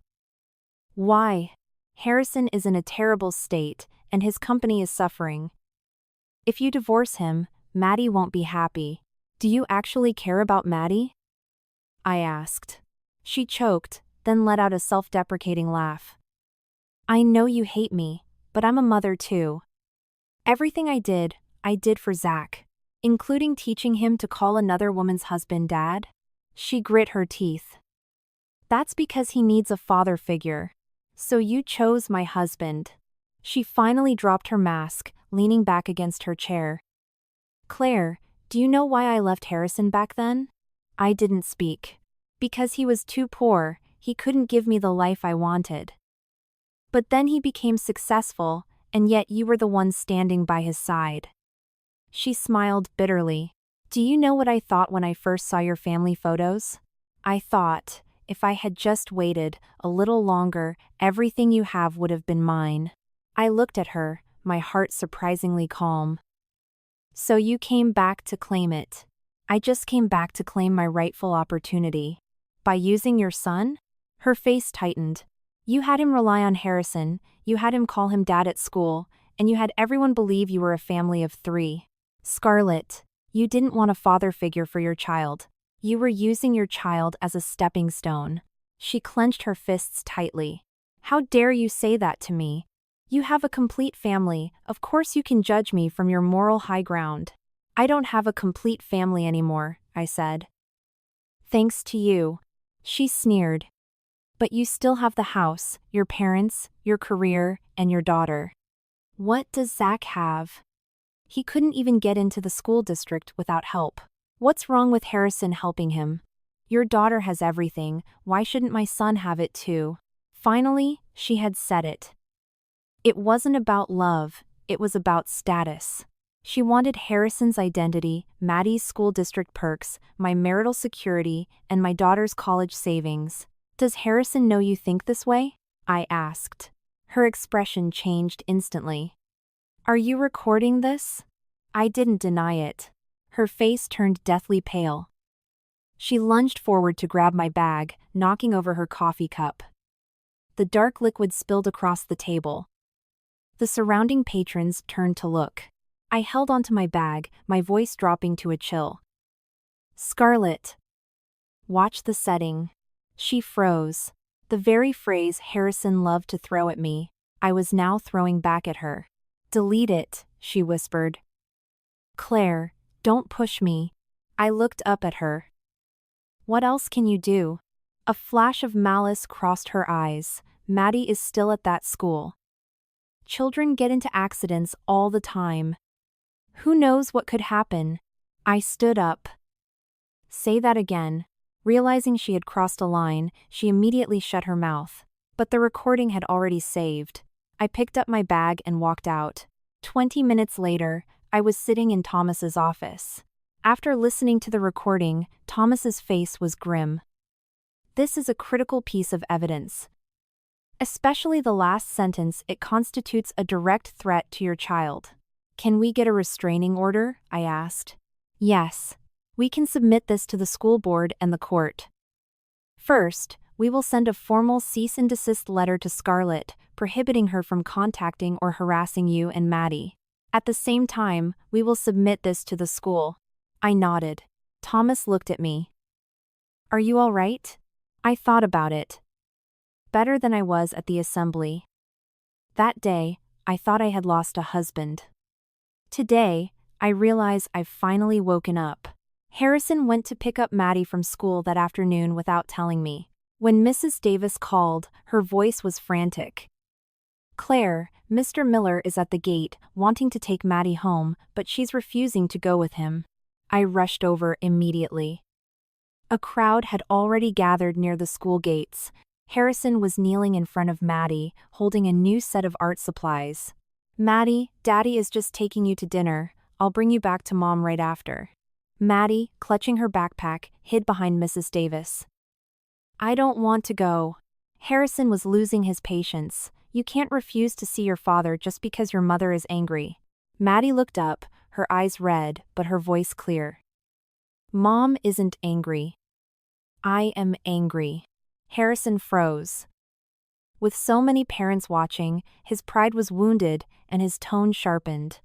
Speaker 1: Why? Harrison is in a terrible state, and his company is suffering. If you divorce him, Maddie won't be happy. Do you actually care about Maddie? I asked. She choked, then let out a self-deprecating laugh. I know you hate me, but I'm a mother too. Everything I did for Zach, including teaching him to call another woman's husband dad. She grit her teeth. That's because he needs a father figure. So you chose my husband. She finally dropped her mask, leaning back against her chair. Claire, do you know why I left Harrison back then? I didn't speak. Because he was too poor, he couldn't give me the life I wanted. But then he became successful, and yet you were the one standing by his side. She smiled bitterly. Do you know what I thought when I first saw your family photos? I thought, if I had just waited a little longer, everything you have would have been mine. I looked at her, my heart surprisingly calm. So you came back to claim it. I just came back to claim my rightful opportunity. By using your son? Her face tightened. You had him rely on Harrison, you had him call him dad at school, and you had everyone believe you were a family of 3. Scarlett, you didn't want a father figure for your child. You were using your child as a stepping stone. She clenched her fists tightly. How dare you say that to me? You have a complete family, of course you can judge me from your moral high ground. I don't have a complete family anymore, I said. Thanks to you. She sneered. But you still have the house, your parents, your career, and your daughter. What does Zach have? He couldn't even get into the school district without help. What's wrong with Harrison helping him? Your daughter has everything, why shouldn't my son have it too? Finally, she had said it. It wasn't about love, it was about status. She wanted Harrison's identity, Maddie's school district perks, my marital security, and my daughter's college savings. Does Harrison know you think this way? I asked. Her expression changed instantly. Are you recording this? I didn't deny it. Her face turned deathly pale. She lunged forward to grab my bag, knocking over her coffee cup. The dark liquid spilled across the table. The surrounding patrons turned to look. I held onto my bag, my voice dropping to a chill. Scarlett. Watch the setting. She froze. The very phrase Harrison loved to throw at me, I was now throwing back at her. Delete it, she whispered. Claire, don't push me. I looked up at her. What else can you do? A flash of malice crossed her eyes. Maddie is still at that school. Children get into accidents all the time. Who knows what could happen? I stood up. Say that again. Realizing she had crossed a line, she immediately shut her mouth. But the recording had already saved. I picked up my bag and walked out. 20 minutes later, I was sitting in Thomas's office. After listening to the recording, Thomas's face was grim. This is a critical piece of evidence. Especially the last sentence, it constitutes a direct threat to your child. Can we get a restraining order? I asked. Yes. We can submit this to the school board and the court. First, we will send a formal cease and desist letter to Scarlett, prohibiting her from contacting or harassing you and Maddie. At the same time, we will submit this to the school. I nodded. Thomas looked at me. Are you all right? I thought about it. Better than I was at the assembly. That day, I thought I had lost a husband. Today, I realize I've finally woken up. Harrison went to pick up Maddie from school that afternoon without telling me. When Mrs. Davis called, her voice was frantic. Claire, Mr. Miller is at the gate, wanting to take Maddie home, but she's refusing to go with him. I rushed over immediately. A crowd had already gathered near the school gates. Harrison was kneeling in front of Maddie, holding a new set of art supplies. Maddie, Daddy is just taking you to dinner. I'll bring you back to Mom right after. Maddie, clutching her backpack, hid behind Mrs. Davis. I don't want to go. Harrison was losing his patience. You can't refuse to see your father just because your mother is angry. Maddie looked up, her eyes red, but her voice clear. Mom isn't angry. I am angry. Harrison froze. With so many parents watching, his pride was wounded and his tone sharpened.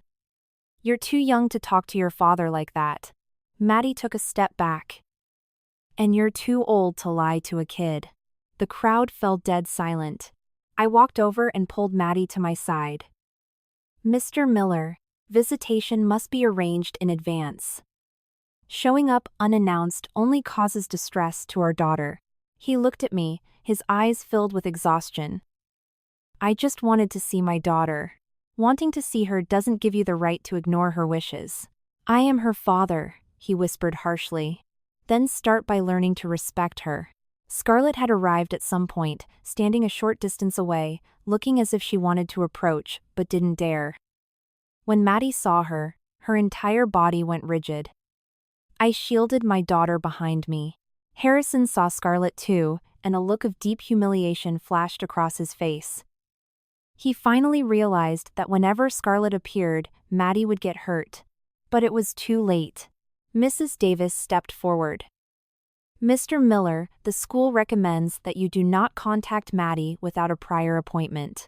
Speaker 1: You're too young to talk to your father like that. Maddie took a step back. And you're too old to lie to a kid. The crowd fell dead silent. I walked over and pulled Maddie to my side. Mr. Miller, visitation must be arranged in advance. Showing up unannounced only causes distress to our daughter. He looked at me, his eyes filled with exhaustion. I just wanted to see my daughter. Wanting to see her doesn't give you the right to ignore her wishes. I am her father, he whispered harshly. Then start by learning to respect her. Scarlett had arrived at some point, standing a short distance away, looking as if she wanted to approach, but didn't dare. When Maddie saw her, her entire body went rigid. I shielded my daughter behind me. Harrison saw Scarlett too, and a look of deep humiliation flashed across his face. He finally realized that whenever Scarlett appeared, Maddie would get hurt. But it was too late. Mrs. Davis stepped forward. Mr. Miller, the school recommends that you do not contact Maddie without a prior appointment.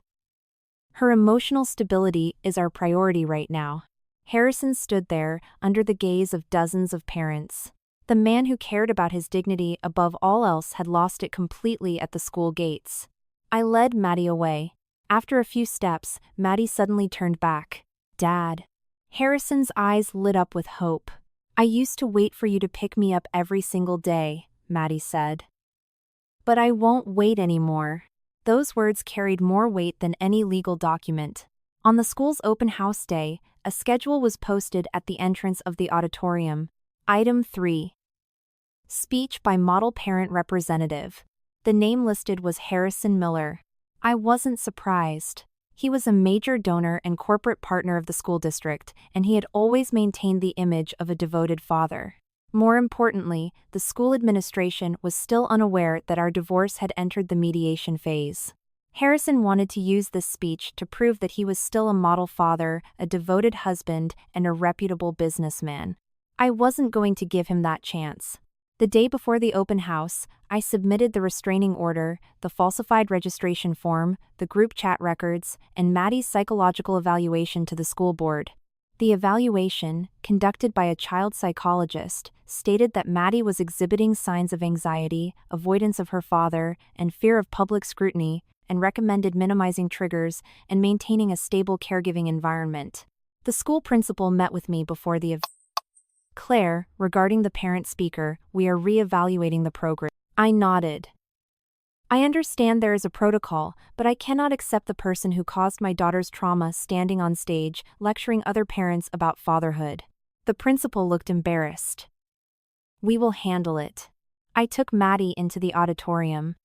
Speaker 1: Her emotional stability is our priority right now. Harrison stood there, under the gaze of dozens of parents. The man who cared about his dignity above all else had lost it completely at the school gates. I led Maddie away. After a few steps, Maddie suddenly turned back. Dad. Harrison's eyes lit up with hope. I used to wait for you to pick me up every single day, Maddie said. But I won't wait anymore. Those words carried more weight than any legal document. On the school's open house day, a schedule was posted at the entrance of the auditorium. Item 3. Speech by Model Parent Representative. The name listed was Harrison Miller. I wasn't surprised. He was a major donor and corporate partner of the school district, and he had always maintained the image of a devoted father. More importantly, the school administration was still unaware that our divorce had entered the mediation phase. Harrison wanted to use this speech to prove that he was still a model father, a devoted husband, and a reputable businessman. I wasn't going to give him that chance. The day before the open house, I submitted the restraining order, the falsified registration form, the group chat records, and Maddie's psychological evaluation to the school board. The evaluation, conducted by a child psychologist, stated that Maddie was exhibiting signs of anxiety, avoidance of her father, and fear of public scrutiny, and recommended minimizing triggers and maintaining a stable caregiving environment. The school principal met with me before the event. Claire, regarding the parent speaker, we are re-evaluating the program. I nodded. I understand there is a protocol, but I cannot accept the person who caused my daughter's trauma standing on stage, lecturing other parents about fatherhood. The principal looked embarrassed. We will handle it. I took Maddie into the auditorium.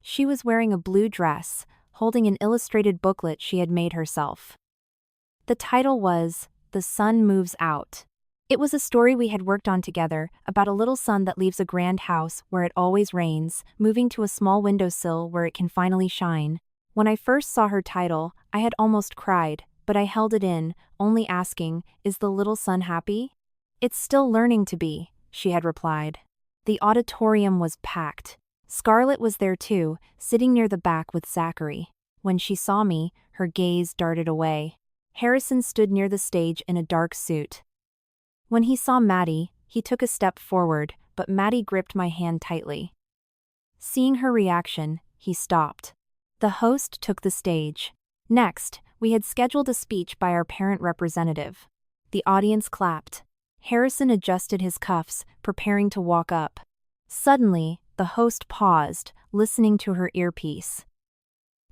Speaker 1: She was wearing a blue dress, holding an illustrated booklet she had made herself. The title was, The Sun Moves Out. It was a story we had worked on together, about a little sun that leaves a grand house where it always rains, moving to a small windowsill where it can finally shine. When I first saw her title, I had almost cried, but I held it in, only asking, "Is the little sun happy?" "It's still learning to be," she had replied. The auditorium was packed. Scarlett was there too, sitting near the back with Zachary. When she saw me, her gaze darted away. Harrison stood near the stage in a dark suit. When he saw Maddie, he took a step forward, but Maddie gripped my hand tightly. Seeing her reaction, he stopped. The host took the stage. Next, we had scheduled a speech by our parent representative. The audience clapped. Harrison adjusted his cuffs, preparing to walk up. Suddenly, the host paused, listening to her earpiece.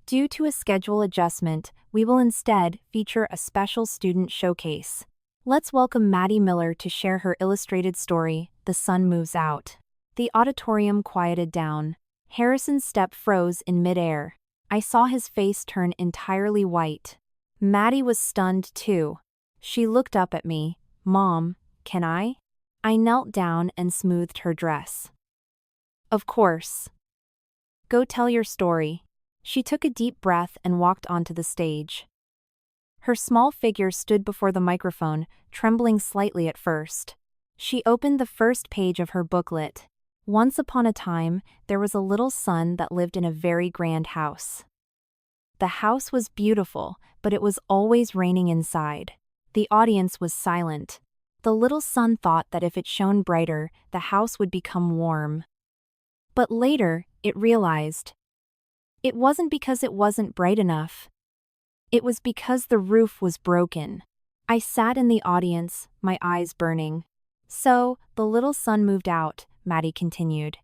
Speaker 1: Due to a schedule adjustment, we will instead feature a special student showcase. Let's welcome Maddie Miller to share her illustrated story, The Sun Moves Out. The auditorium quieted down. Harrison's step froze in midair. I saw his face turn entirely white. Maddie was stunned too. She looked up at me. "Mom, can I?" I knelt down and smoothed her dress. "Of course. Go tell your story." She took a deep breath and walked onto the stage. Her small figure stood before the microphone, trembling slightly at first. She opened the first page of her booklet. Once upon a time, there was a little son that lived in a very grand house. The house was beautiful, but it was always raining inside. The audience was silent. The little son thought that if it shone brighter, the house would become warm. But later, it realized. It wasn't because it wasn't bright enough. It was because the roof was broken. I sat in the audience, my eyes burning. So, the little sun moved out, Maddie continued.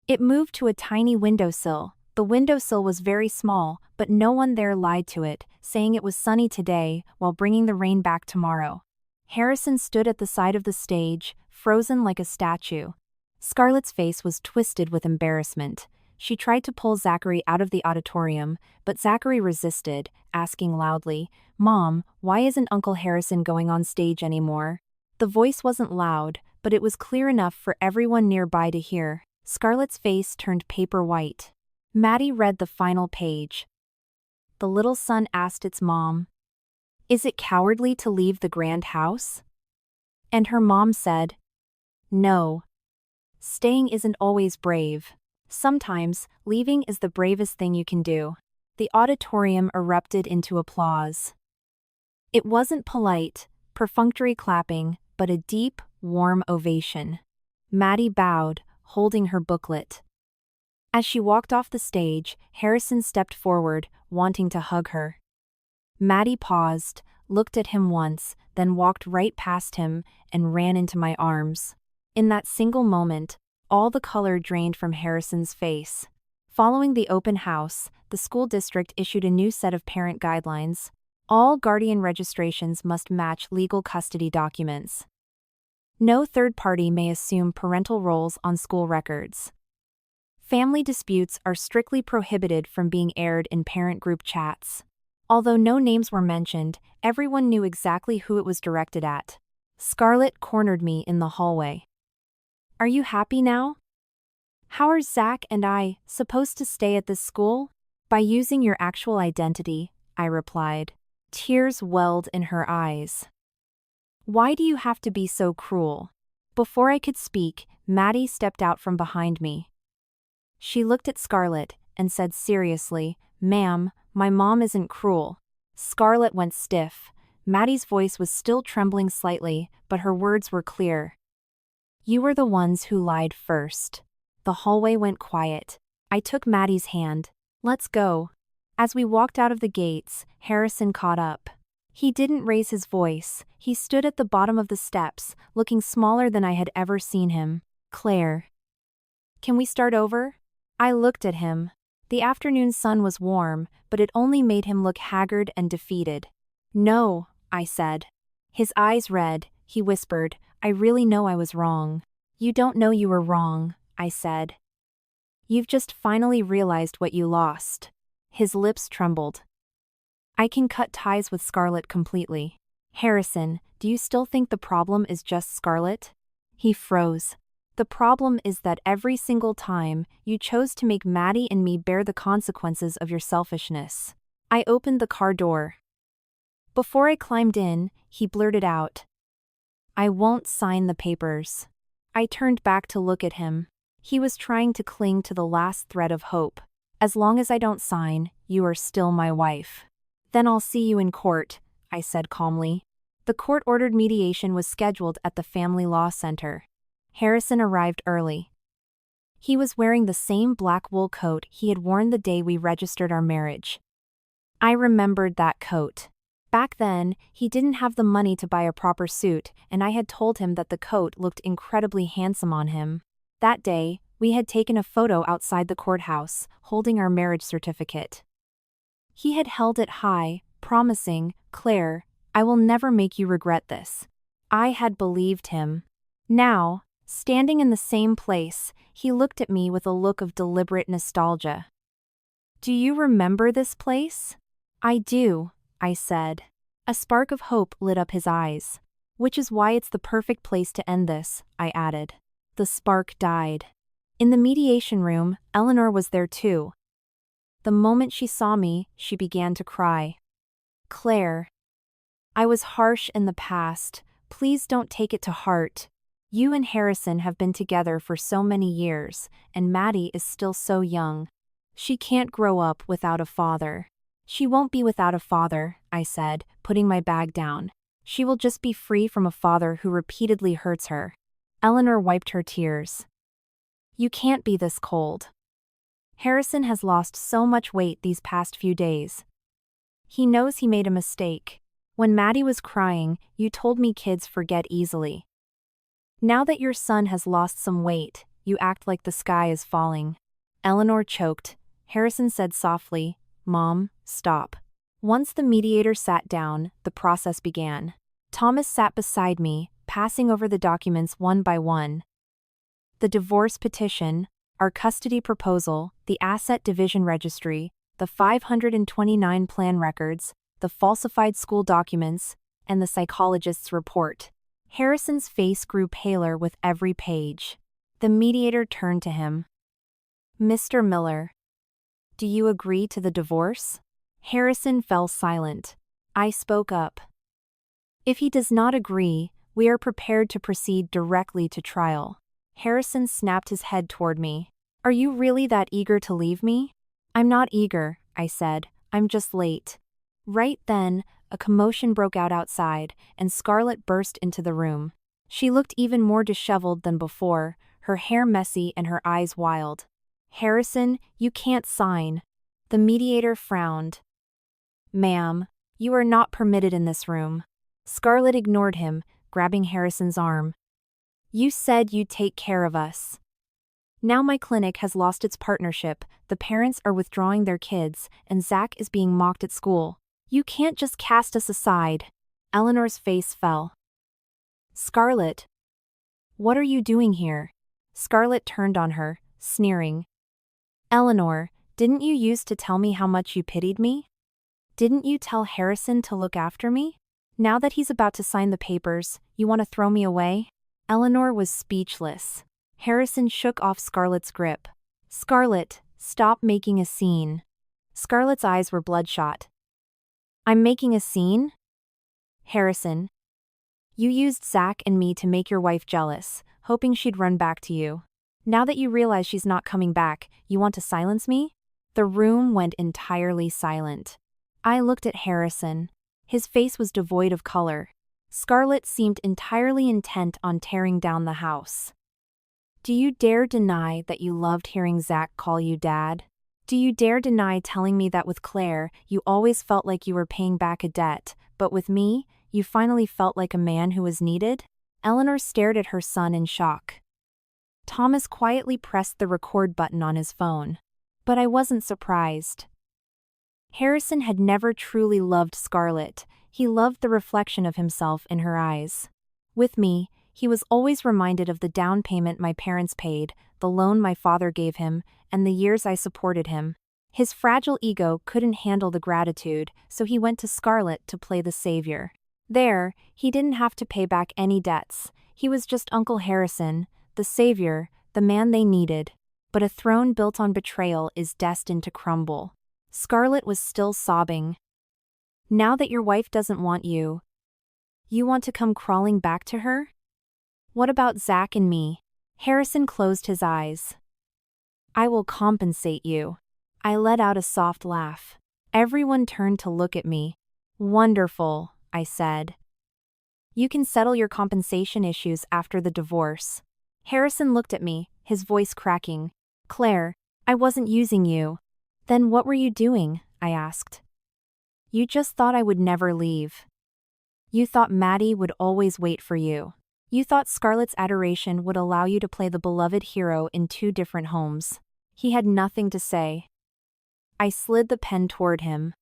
Speaker 1: It moved to a tiny windowsill. The windowsill was very small, but no one there lied to it, saying it was sunny today while bringing the rain back tomorrow. Harrison stood at the side of the stage, frozen like a statue. Scarlett's face was twisted with embarrassment. She tried to pull Zachary out of the auditorium, but Zachary resisted, asking loudly, "Mom, why isn't Uncle Harrison going on stage anymore?" The voice wasn't loud, but it was clear enough for everyone nearby to hear. Scarlett's face turned paper white. Maddie read the final page. The little son asked its mom, "Is it cowardly to leave the grand house?" And her mom said, "No. Staying isn't always brave. Sometimes, leaving is the bravest thing you can do." The auditorium erupted into applause. It wasn't polite, perfunctory clapping, but a deep, warm ovation. Maddie bowed, holding her booklet. As she walked off the stage, Harrison stepped forward, wanting to hug her. Maddie paused, looked at him once, then walked right past him and ran into my arms. In that single moment, all the color drained from Harrison's face. Following the open house, the school district issued a new set of parent guidelines. All guardian registrations must match legal custody documents. No third party may assume parental roles on school records. Family disputes are strictly prohibited from being aired in parent group chats. Although no names were mentioned, everyone knew exactly who it was directed at. Scarlett cornered me in the hallway. "Are you happy now? How are Zach and I supposed to stay at this school?" "By using your actual identity," I replied. Tears welled in her eyes. "Why do you have to be so cruel?" Before I could speak, Maddie stepped out from behind me. She looked at Scarlett and said seriously, "Ma'am, my mom isn't cruel." Scarlett went stiff. Maddie's voice was still trembling slightly, but her words were clear. "You were the ones who lied first." The hallway went quiet. I took Maddie's hand. "Let's go." As we walked out of the gates, Harrison caught up. He didn't raise his voice. He stood at the bottom of the steps, looking smaller than I had ever seen him. "Claire, can we start over?" I looked at him. The afternoon sun was warm, but it only made him look haggard and defeated. "No," I said. His eyes red, he whispered, "I really know I was wrong." "You don't know you were wrong," I said. "You've just finally realized what you lost." His lips trembled. "I can cut ties with Scarlett completely." Harrison, do you still think the problem is just Scarlett? He froze. The problem is that every single time, you chose to make Maddie and me bear the consequences of your selfishness. I opened the car door. Before I climbed in, he blurted out, I won't sign the papers. I turned back to look at him. He was trying to cling to the last thread of hope. As long as I don't sign, you are still my wife. Then I'll see you in court, I said calmly. The court-ordered mediation was scheduled at the Family Law Center. Harrison arrived early. He was wearing the same black wool coat he had worn the day we registered our marriage. I remembered that coat. Back then, he didn't have the money to buy a proper suit, and I had told him that the coat looked incredibly handsome on him. That day, we had taken a photo outside the courthouse, holding our marriage certificate. He had held it high, promising, Claire, I will never make you regret this. I had believed him. Now, standing in the same place, he looked at me with a look of deliberate nostalgia. Do you remember this place? I do, I said. A spark of hope lit up his eyes. Which is why it's the perfect place to end this, I added. The spark died. In the mediation room, Eleanor was there too. The moment she saw me, she began to cry. Claire. I was harsh in the past. Please don't take it to heart. You and Harrison have been together for so many years, and Maddie is still so young. She can't grow up without a father. She won't be without a father, I said, putting my bag down. She will just be free from a father who repeatedly hurts her. Eleanor wiped her tears. You can't be this cold. Harrison has lost so much weight these past few days. He knows he made a mistake. When Maddie was crying, you told me kids forget easily. Now that your son has lost some weight, you act like the sky is falling. Eleanor choked. Harrison said softly, Mom, stop. Once the mediator sat down, the process began. Thomas sat beside me, passing over the documents one by one. The divorce petition, our custody proposal, the asset division registry, the 529 plan records, the falsified school documents, and the psychologist's report. Harrison's face grew paler with every page. The mediator turned to him. Mr. Miller, do you agree to the divorce? Harrison fell silent. I spoke up. If he does not agree, we are prepared to proceed directly to trial. Harrison snapped his head toward me. Are you really that eager to leave me? I'm not eager, I said. I'm just late. Right then, a commotion broke out outside, and Scarlett burst into the room. She looked even more disheveled than before, her hair messy and her eyes wild. Harrison, you can't sign. The mediator frowned. Ma'am, you are not permitted in this room. Scarlett ignored him, grabbing Harrison's arm. You said you'd take care of us. Now my clinic has lost its partnership, the parents are withdrawing their kids, and Zach is being mocked at school. You can't just cast us aside. Eleanor's face fell. Scarlett. What are you doing here? Scarlett turned on her, sneering. Eleanor, didn't you used to tell me how much you pitied me? Didn't you tell Harrison to look after me? Now that he's about to sign the papers, you want to throw me away? Eleanor was speechless. Harrison shook off Scarlett's grip. Scarlett, stop making a scene. Scarlett's eyes were bloodshot. I'm making a scene? Harrison. You used Zach and me to make your wife jealous, hoping she'd run back to you. Now that you realize she's not coming back, you want to silence me? The room went entirely silent. I looked at Harrison. His face was devoid of color. Scarlett seemed entirely intent on tearing down the house. Do you dare deny that you loved hearing Zach call you Dad? Do you dare deny telling me that with Claire, you always felt like you were paying back a debt, but with me, you finally felt like a man who was needed? Eleanor stared at her son in shock. Thomas quietly pressed the record button on his phone. But I wasn't surprised. Harrison had never truly loved Scarlett. He loved the reflection of himself in her eyes. With me, he was always reminded of the down payment my parents paid, the loan my father gave him, and the years I supported him. His fragile ego couldn't handle the gratitude, so he went to Scarlett to play the savior. There, he didn't have to pay back any debts. He was just Uncle Harrison, the savior, the man they needed. But a throne built on betrayal is destined to crumble. Scarlett was still sobbing. Now that your wife doesn't want you, you want to come crawling back to her? What about Zach and me? Harrison closed his eyes. I will compensate you. I let out a soft laugh. Everyone turned to look at me. Wonderful, I said. You can settle your compensation issues after the divorce. Harrison looked at me, his voice cracking. Claire, I wasn't using you. Then what were you doing? I asked. You just thought I would never leave. You thought Maddie would always wait for you. You thought Scarlett's adoration would allow you to play the beloved hero in 2 different homes. He had nothing to say. I slid the pen toward him.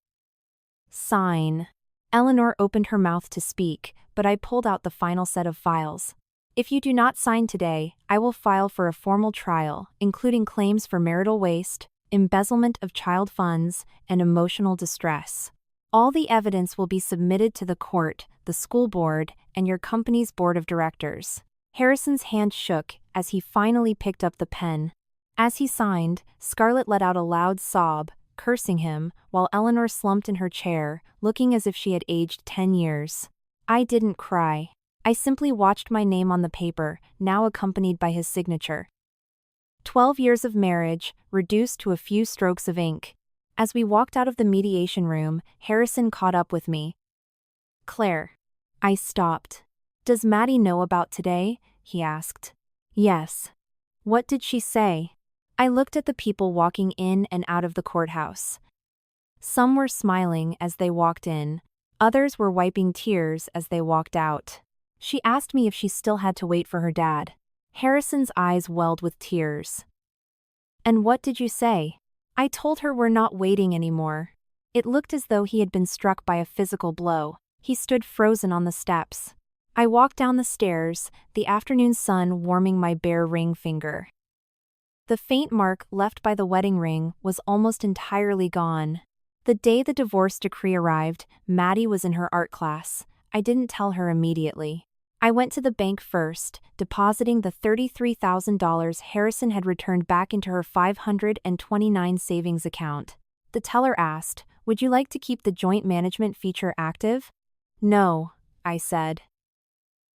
Speaker 1: Sign. Eleanor opened her mouth to speak, but I pulled out the final set of files. If you do not sign today, I will file for a formal trial, including claims for marital waste, embezzlement of child funds, and emotional distress. All the evidence will be submitted to the court, the school board, and your company's board of directors. Harrison's hand shook as he finally picked up the pen. As he signed, Scarlett let out a loud sob, cursing him, while Eleanor slumped in her chair, looking as if she had aged 10 years. I didn't cry. I simply watched my name on the paper, now accompanied by his signature. 12 years of marriage, reduced to a few strokes of ink. As we walked out of the mediation room, Harrison caught up with me. Claire. I stopped. Does Maddie know about today? He asked. Yes. What did she say? I looked at the people walking in and out of the courthouse. Some were smiling as they walked in. Others were wiping tears as they walked out. She asked me if she still had to wait for her dad. Harrison's eyes welled with tears. And what did you say? I told her we're not waiting anymore. It looked as though he had been struck by a physical blow. He stood frozen on the steps. I walked down the stairs, the afternoon sun warming my bare ring finger. The faint mark left by the wedding ring was almost entirely gone. The day the divorce decree arrived, Maddie was in her art class. I didn't tell her immediately. I went to the bank first, depositing the $33,000 Harrison had returned back into her $529 savings account. The teller asked, "Would you like to keep the joint management feature active?" "No," I said.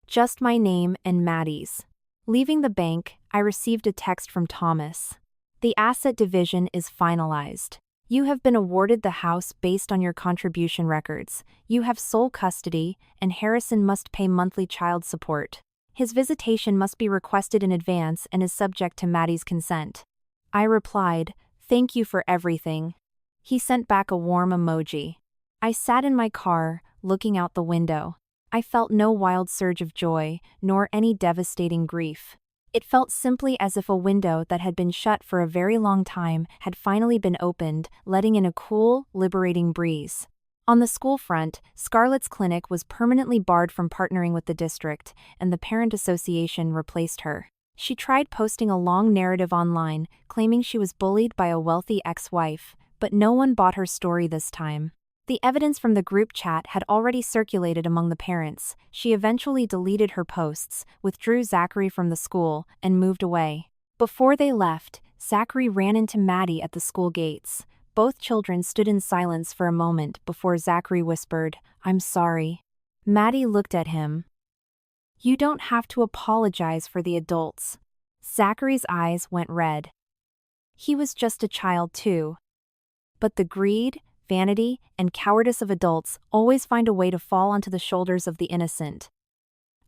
Speaker 1: "Just my name and Maddie's." Leaving the bank, I received a text from Thomas. "The asset division is finalized. You have been awarded the house based on your contribution records. You have sole custody, and Harrison must pay monthly child support. His visitation must be requested in advance and is subject to Maddie's consent." I replied, "Thank you for everything." He sent back a warm emoji. I sat in my car, looking out the window. I felt no wild surge of joy, nor any devastating grief. It felt simply as if a window that had been shut for a very long time had finally been opened, letting in a cool, liberating breeze. On the school front, Scarlett's clinic was permanently barred from partnering with the district, and the parent association replaced her. She tried posting a long narrative online, claiming she was bullied by a wealthy ex-wife, but no one bought her story this time. The evidence from the group chat had already circulated among the parents. She eventually deleted her posts, withdrew Zachary from the school, and moved away. Before they left, Zachary ran into Maddie at the school gates. Both children stood in silence for a moment before Zachary whispered, "I'm sorry." Maddie looked at him. "You don't have to apologize for the adults." Zachary's eyes went red. He was just a child too. But the greed, vanity, and cowardice of adults always find a way to fall onto the shoulders of the innocent.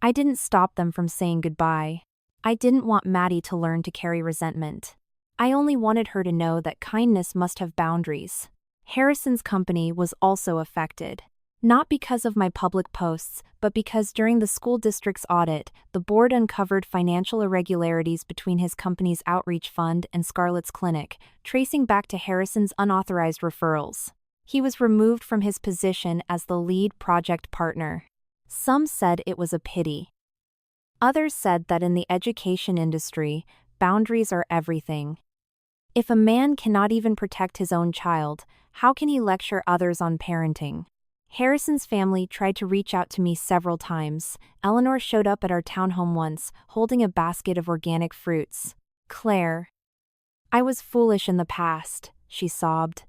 Speaker 1: I didn't stop them from saying goodbye. I didn't want Maddie to learn to carry resentment. I only wanted her to know that kindness must have boundaries. Harrison's company was also affected. Not because of my public posts, but because during the school district's audit, the board uncovered financial irregularities between his company's outreach fund and Scarlett's clinic, tracing back to Harrison's unauthorized referrals. He was removed from his position as the lead project partner. Some said it was a pity. Others said that in the education industry, boundaries are everything. If a man cannot even protect his own child, how can he lecture others on parenting? Harrison's family tried to reach out to me several times. Eleanor showed up at our townhome once, holding a basket of organic fruits. Claire. I was foolish in the past, she sobbed.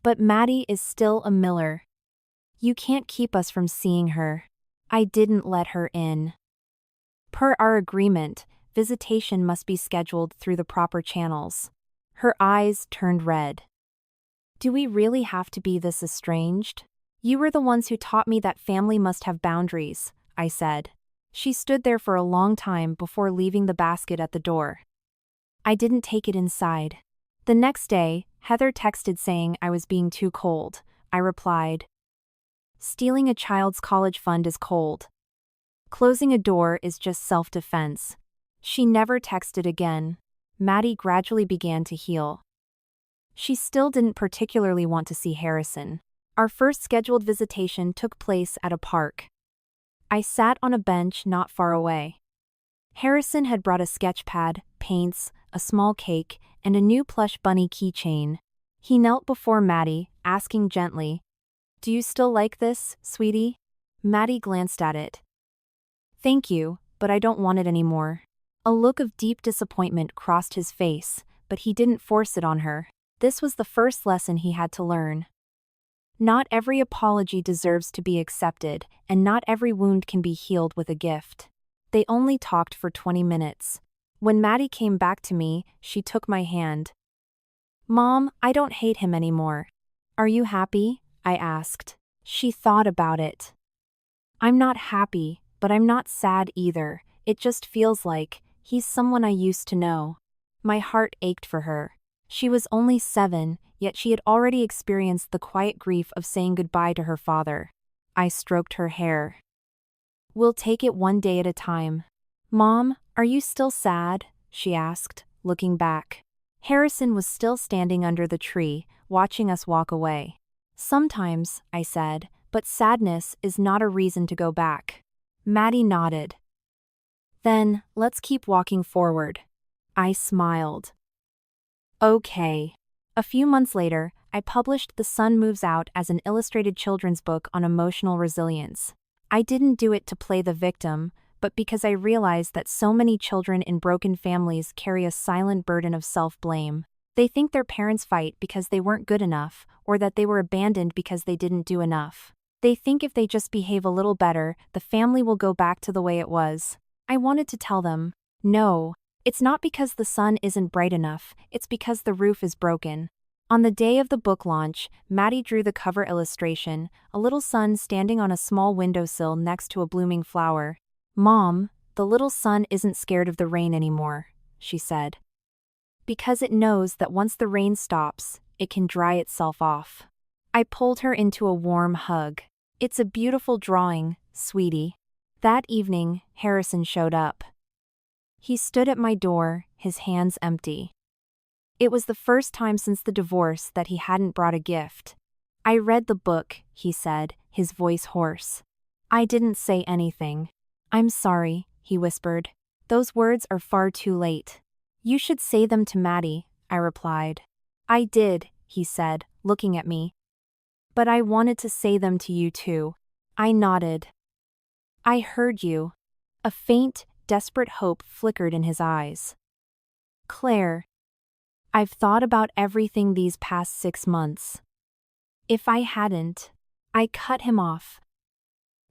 Speaker 1: But Maddie is still a Miller. You can't keep us from seeing her. I didn't let her in. Per our agreement, visitation must be scheduled through the proper channels. Her eyes turned red. Do we really have to be this estranged? You were the ones who taught me that family must have boundaries, I said. She stood there for a long time before leaving the basket at the door. I didn't take it inside. The next day, Heather texted saying I was being too cold. I replied, stealing a child's college fund is cold. Closing a door is just self-defense. She never texted again. Maddie gradually began to heal. She still didn't particularly want to see Harrison. Our first scheduled visitation took place at a park. I sat on a bench not far away. Harrison had brought a sketch pad, paints, a small cake, and a new plush bunny keychain. He knelt before Maddie, asking gently, "Do you still like this, sweetie?" Maddie glanced at it. "Thank you, but I don't want it anymore." A look of deep disappointment crossed his face, but he didn't force it on her. This was the first lesson he had to learn. Not every apology deserves to be accepted, and not every wound can be healed with a gift. They only talked for 20 minutes. When Maddie came back to me, she took my hand. "Mom, I don't hate him anymore. Are you happy?" I asked. She thought about it. "I'm not happy, but I'm not sad either. It just feels like he's someone I used to know." My heart ached for her. She was only 7, yet she had already experienced the quiet grief of saying goodbye to her father. I stroked her hair. "We'll take it one day at a time." "Mom, are you still sad?" she asked, looking back. Harrison was still standing under the tree, watching us walk away. "Sometimes," I said, "but sadness is not a reason to go back." Maddie nodded. "Then, let's keep walking forward." I smiled. Okay. A few months later, I published The Sun Moves Out as an illustrated children's book on emotional resilience. I didn't do it to play the victim, but because I realized that so many children in broken families carry a silent burden of self-blame. They think their parents fight because they weren't good enough, or that they were abandoned because they didn't do enough. They think if they just behave a little better, the family will go back to the way it was. I wanted to tell them, no, it's not because the sun isn't bright enough, it's because the roof is broken. On the day of the book launch, Maddie drew the cover illustration, a little sun standing on a small windowsill next to a blooming flower. "Mom, the little sun isn't scared of the rain anymore," she said. "Because it knows that once the rain stops, it can dry itself off." I pulled her into a warm hug. "It's a beautiful drawing, sweetie." That evening, Harrison showed up. He stood at my door, his hands empty. It was the first time since the divorce that he hadn't brought a gift. "I read the book," he said, his voice hoarse. I didn't say anything. "I'm sorry," he whispered. "Those words are far too late." "You should say them to Maddie," I replied. "I did," he said, looking at me. "But I wanted to say them to you too." I nodded. "I heard you." A faint, desperate hope flickered in his eyes. "Claire, I've thought about everything these past 6 months. If I hadn't..." I cut him off.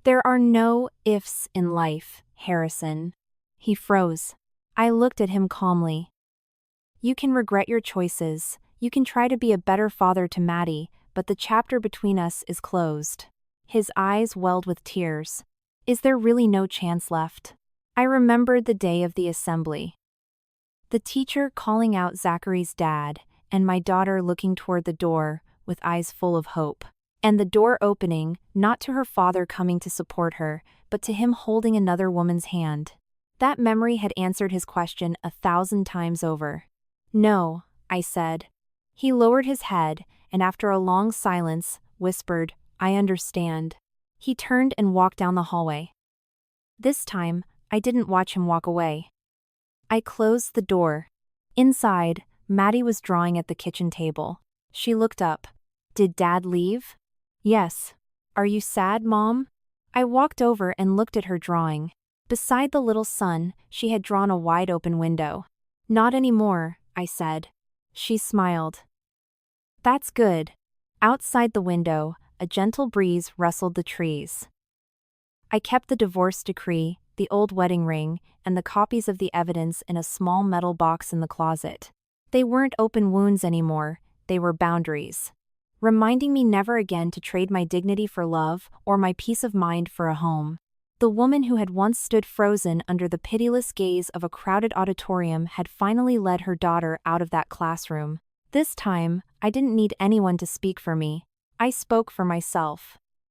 Speaker 1: "There are no ifs in life, Harrison." He froze. I looked at him calmly. "You can regret your choices, you can try to be a better father to Maddie, but the chapter between us is closed." His eyes welled with tears. "Is there really no chance left?" I remembered the day of the assembly. The teacher calling out Zachary's dad, and my daughter looking toward the door, with eyes full of hope. And the door opening, not to her father coming to support her, but to him holding another woman's hand. That memory had answered his question 1,000 times over. "No," I said. He lowered his head, and after a long silence, whispered, "I understand." He turned and walked down the hallway. This time, I didn't watch him walk away. I closed the door. Inside, Maddie was drawing at the kitchen table. She looked up. "Did Dad leave?" "Yes." Are you sad, Mom? I walked over and looked at her drawing. Beside the little sun, she had drawn a wide-open window. Not anymore, I said. She smiled. That's good. Outside the window, a gentle breeze rustled the trees. I kept the divorce decree, the old wedding ring, and the copies of the evidence in a small metal box in the closet. They weren't open wounds anymore, they were boundaries. Reminding me never again to trade my dignity for love or my peace of mind for a home. The woman who had once stood frozen under the pitiless gaze of a crowded auditorium had finally led her daughter out of that classroom. This time, I didn't need anyone to speak for me. I spoke for myself.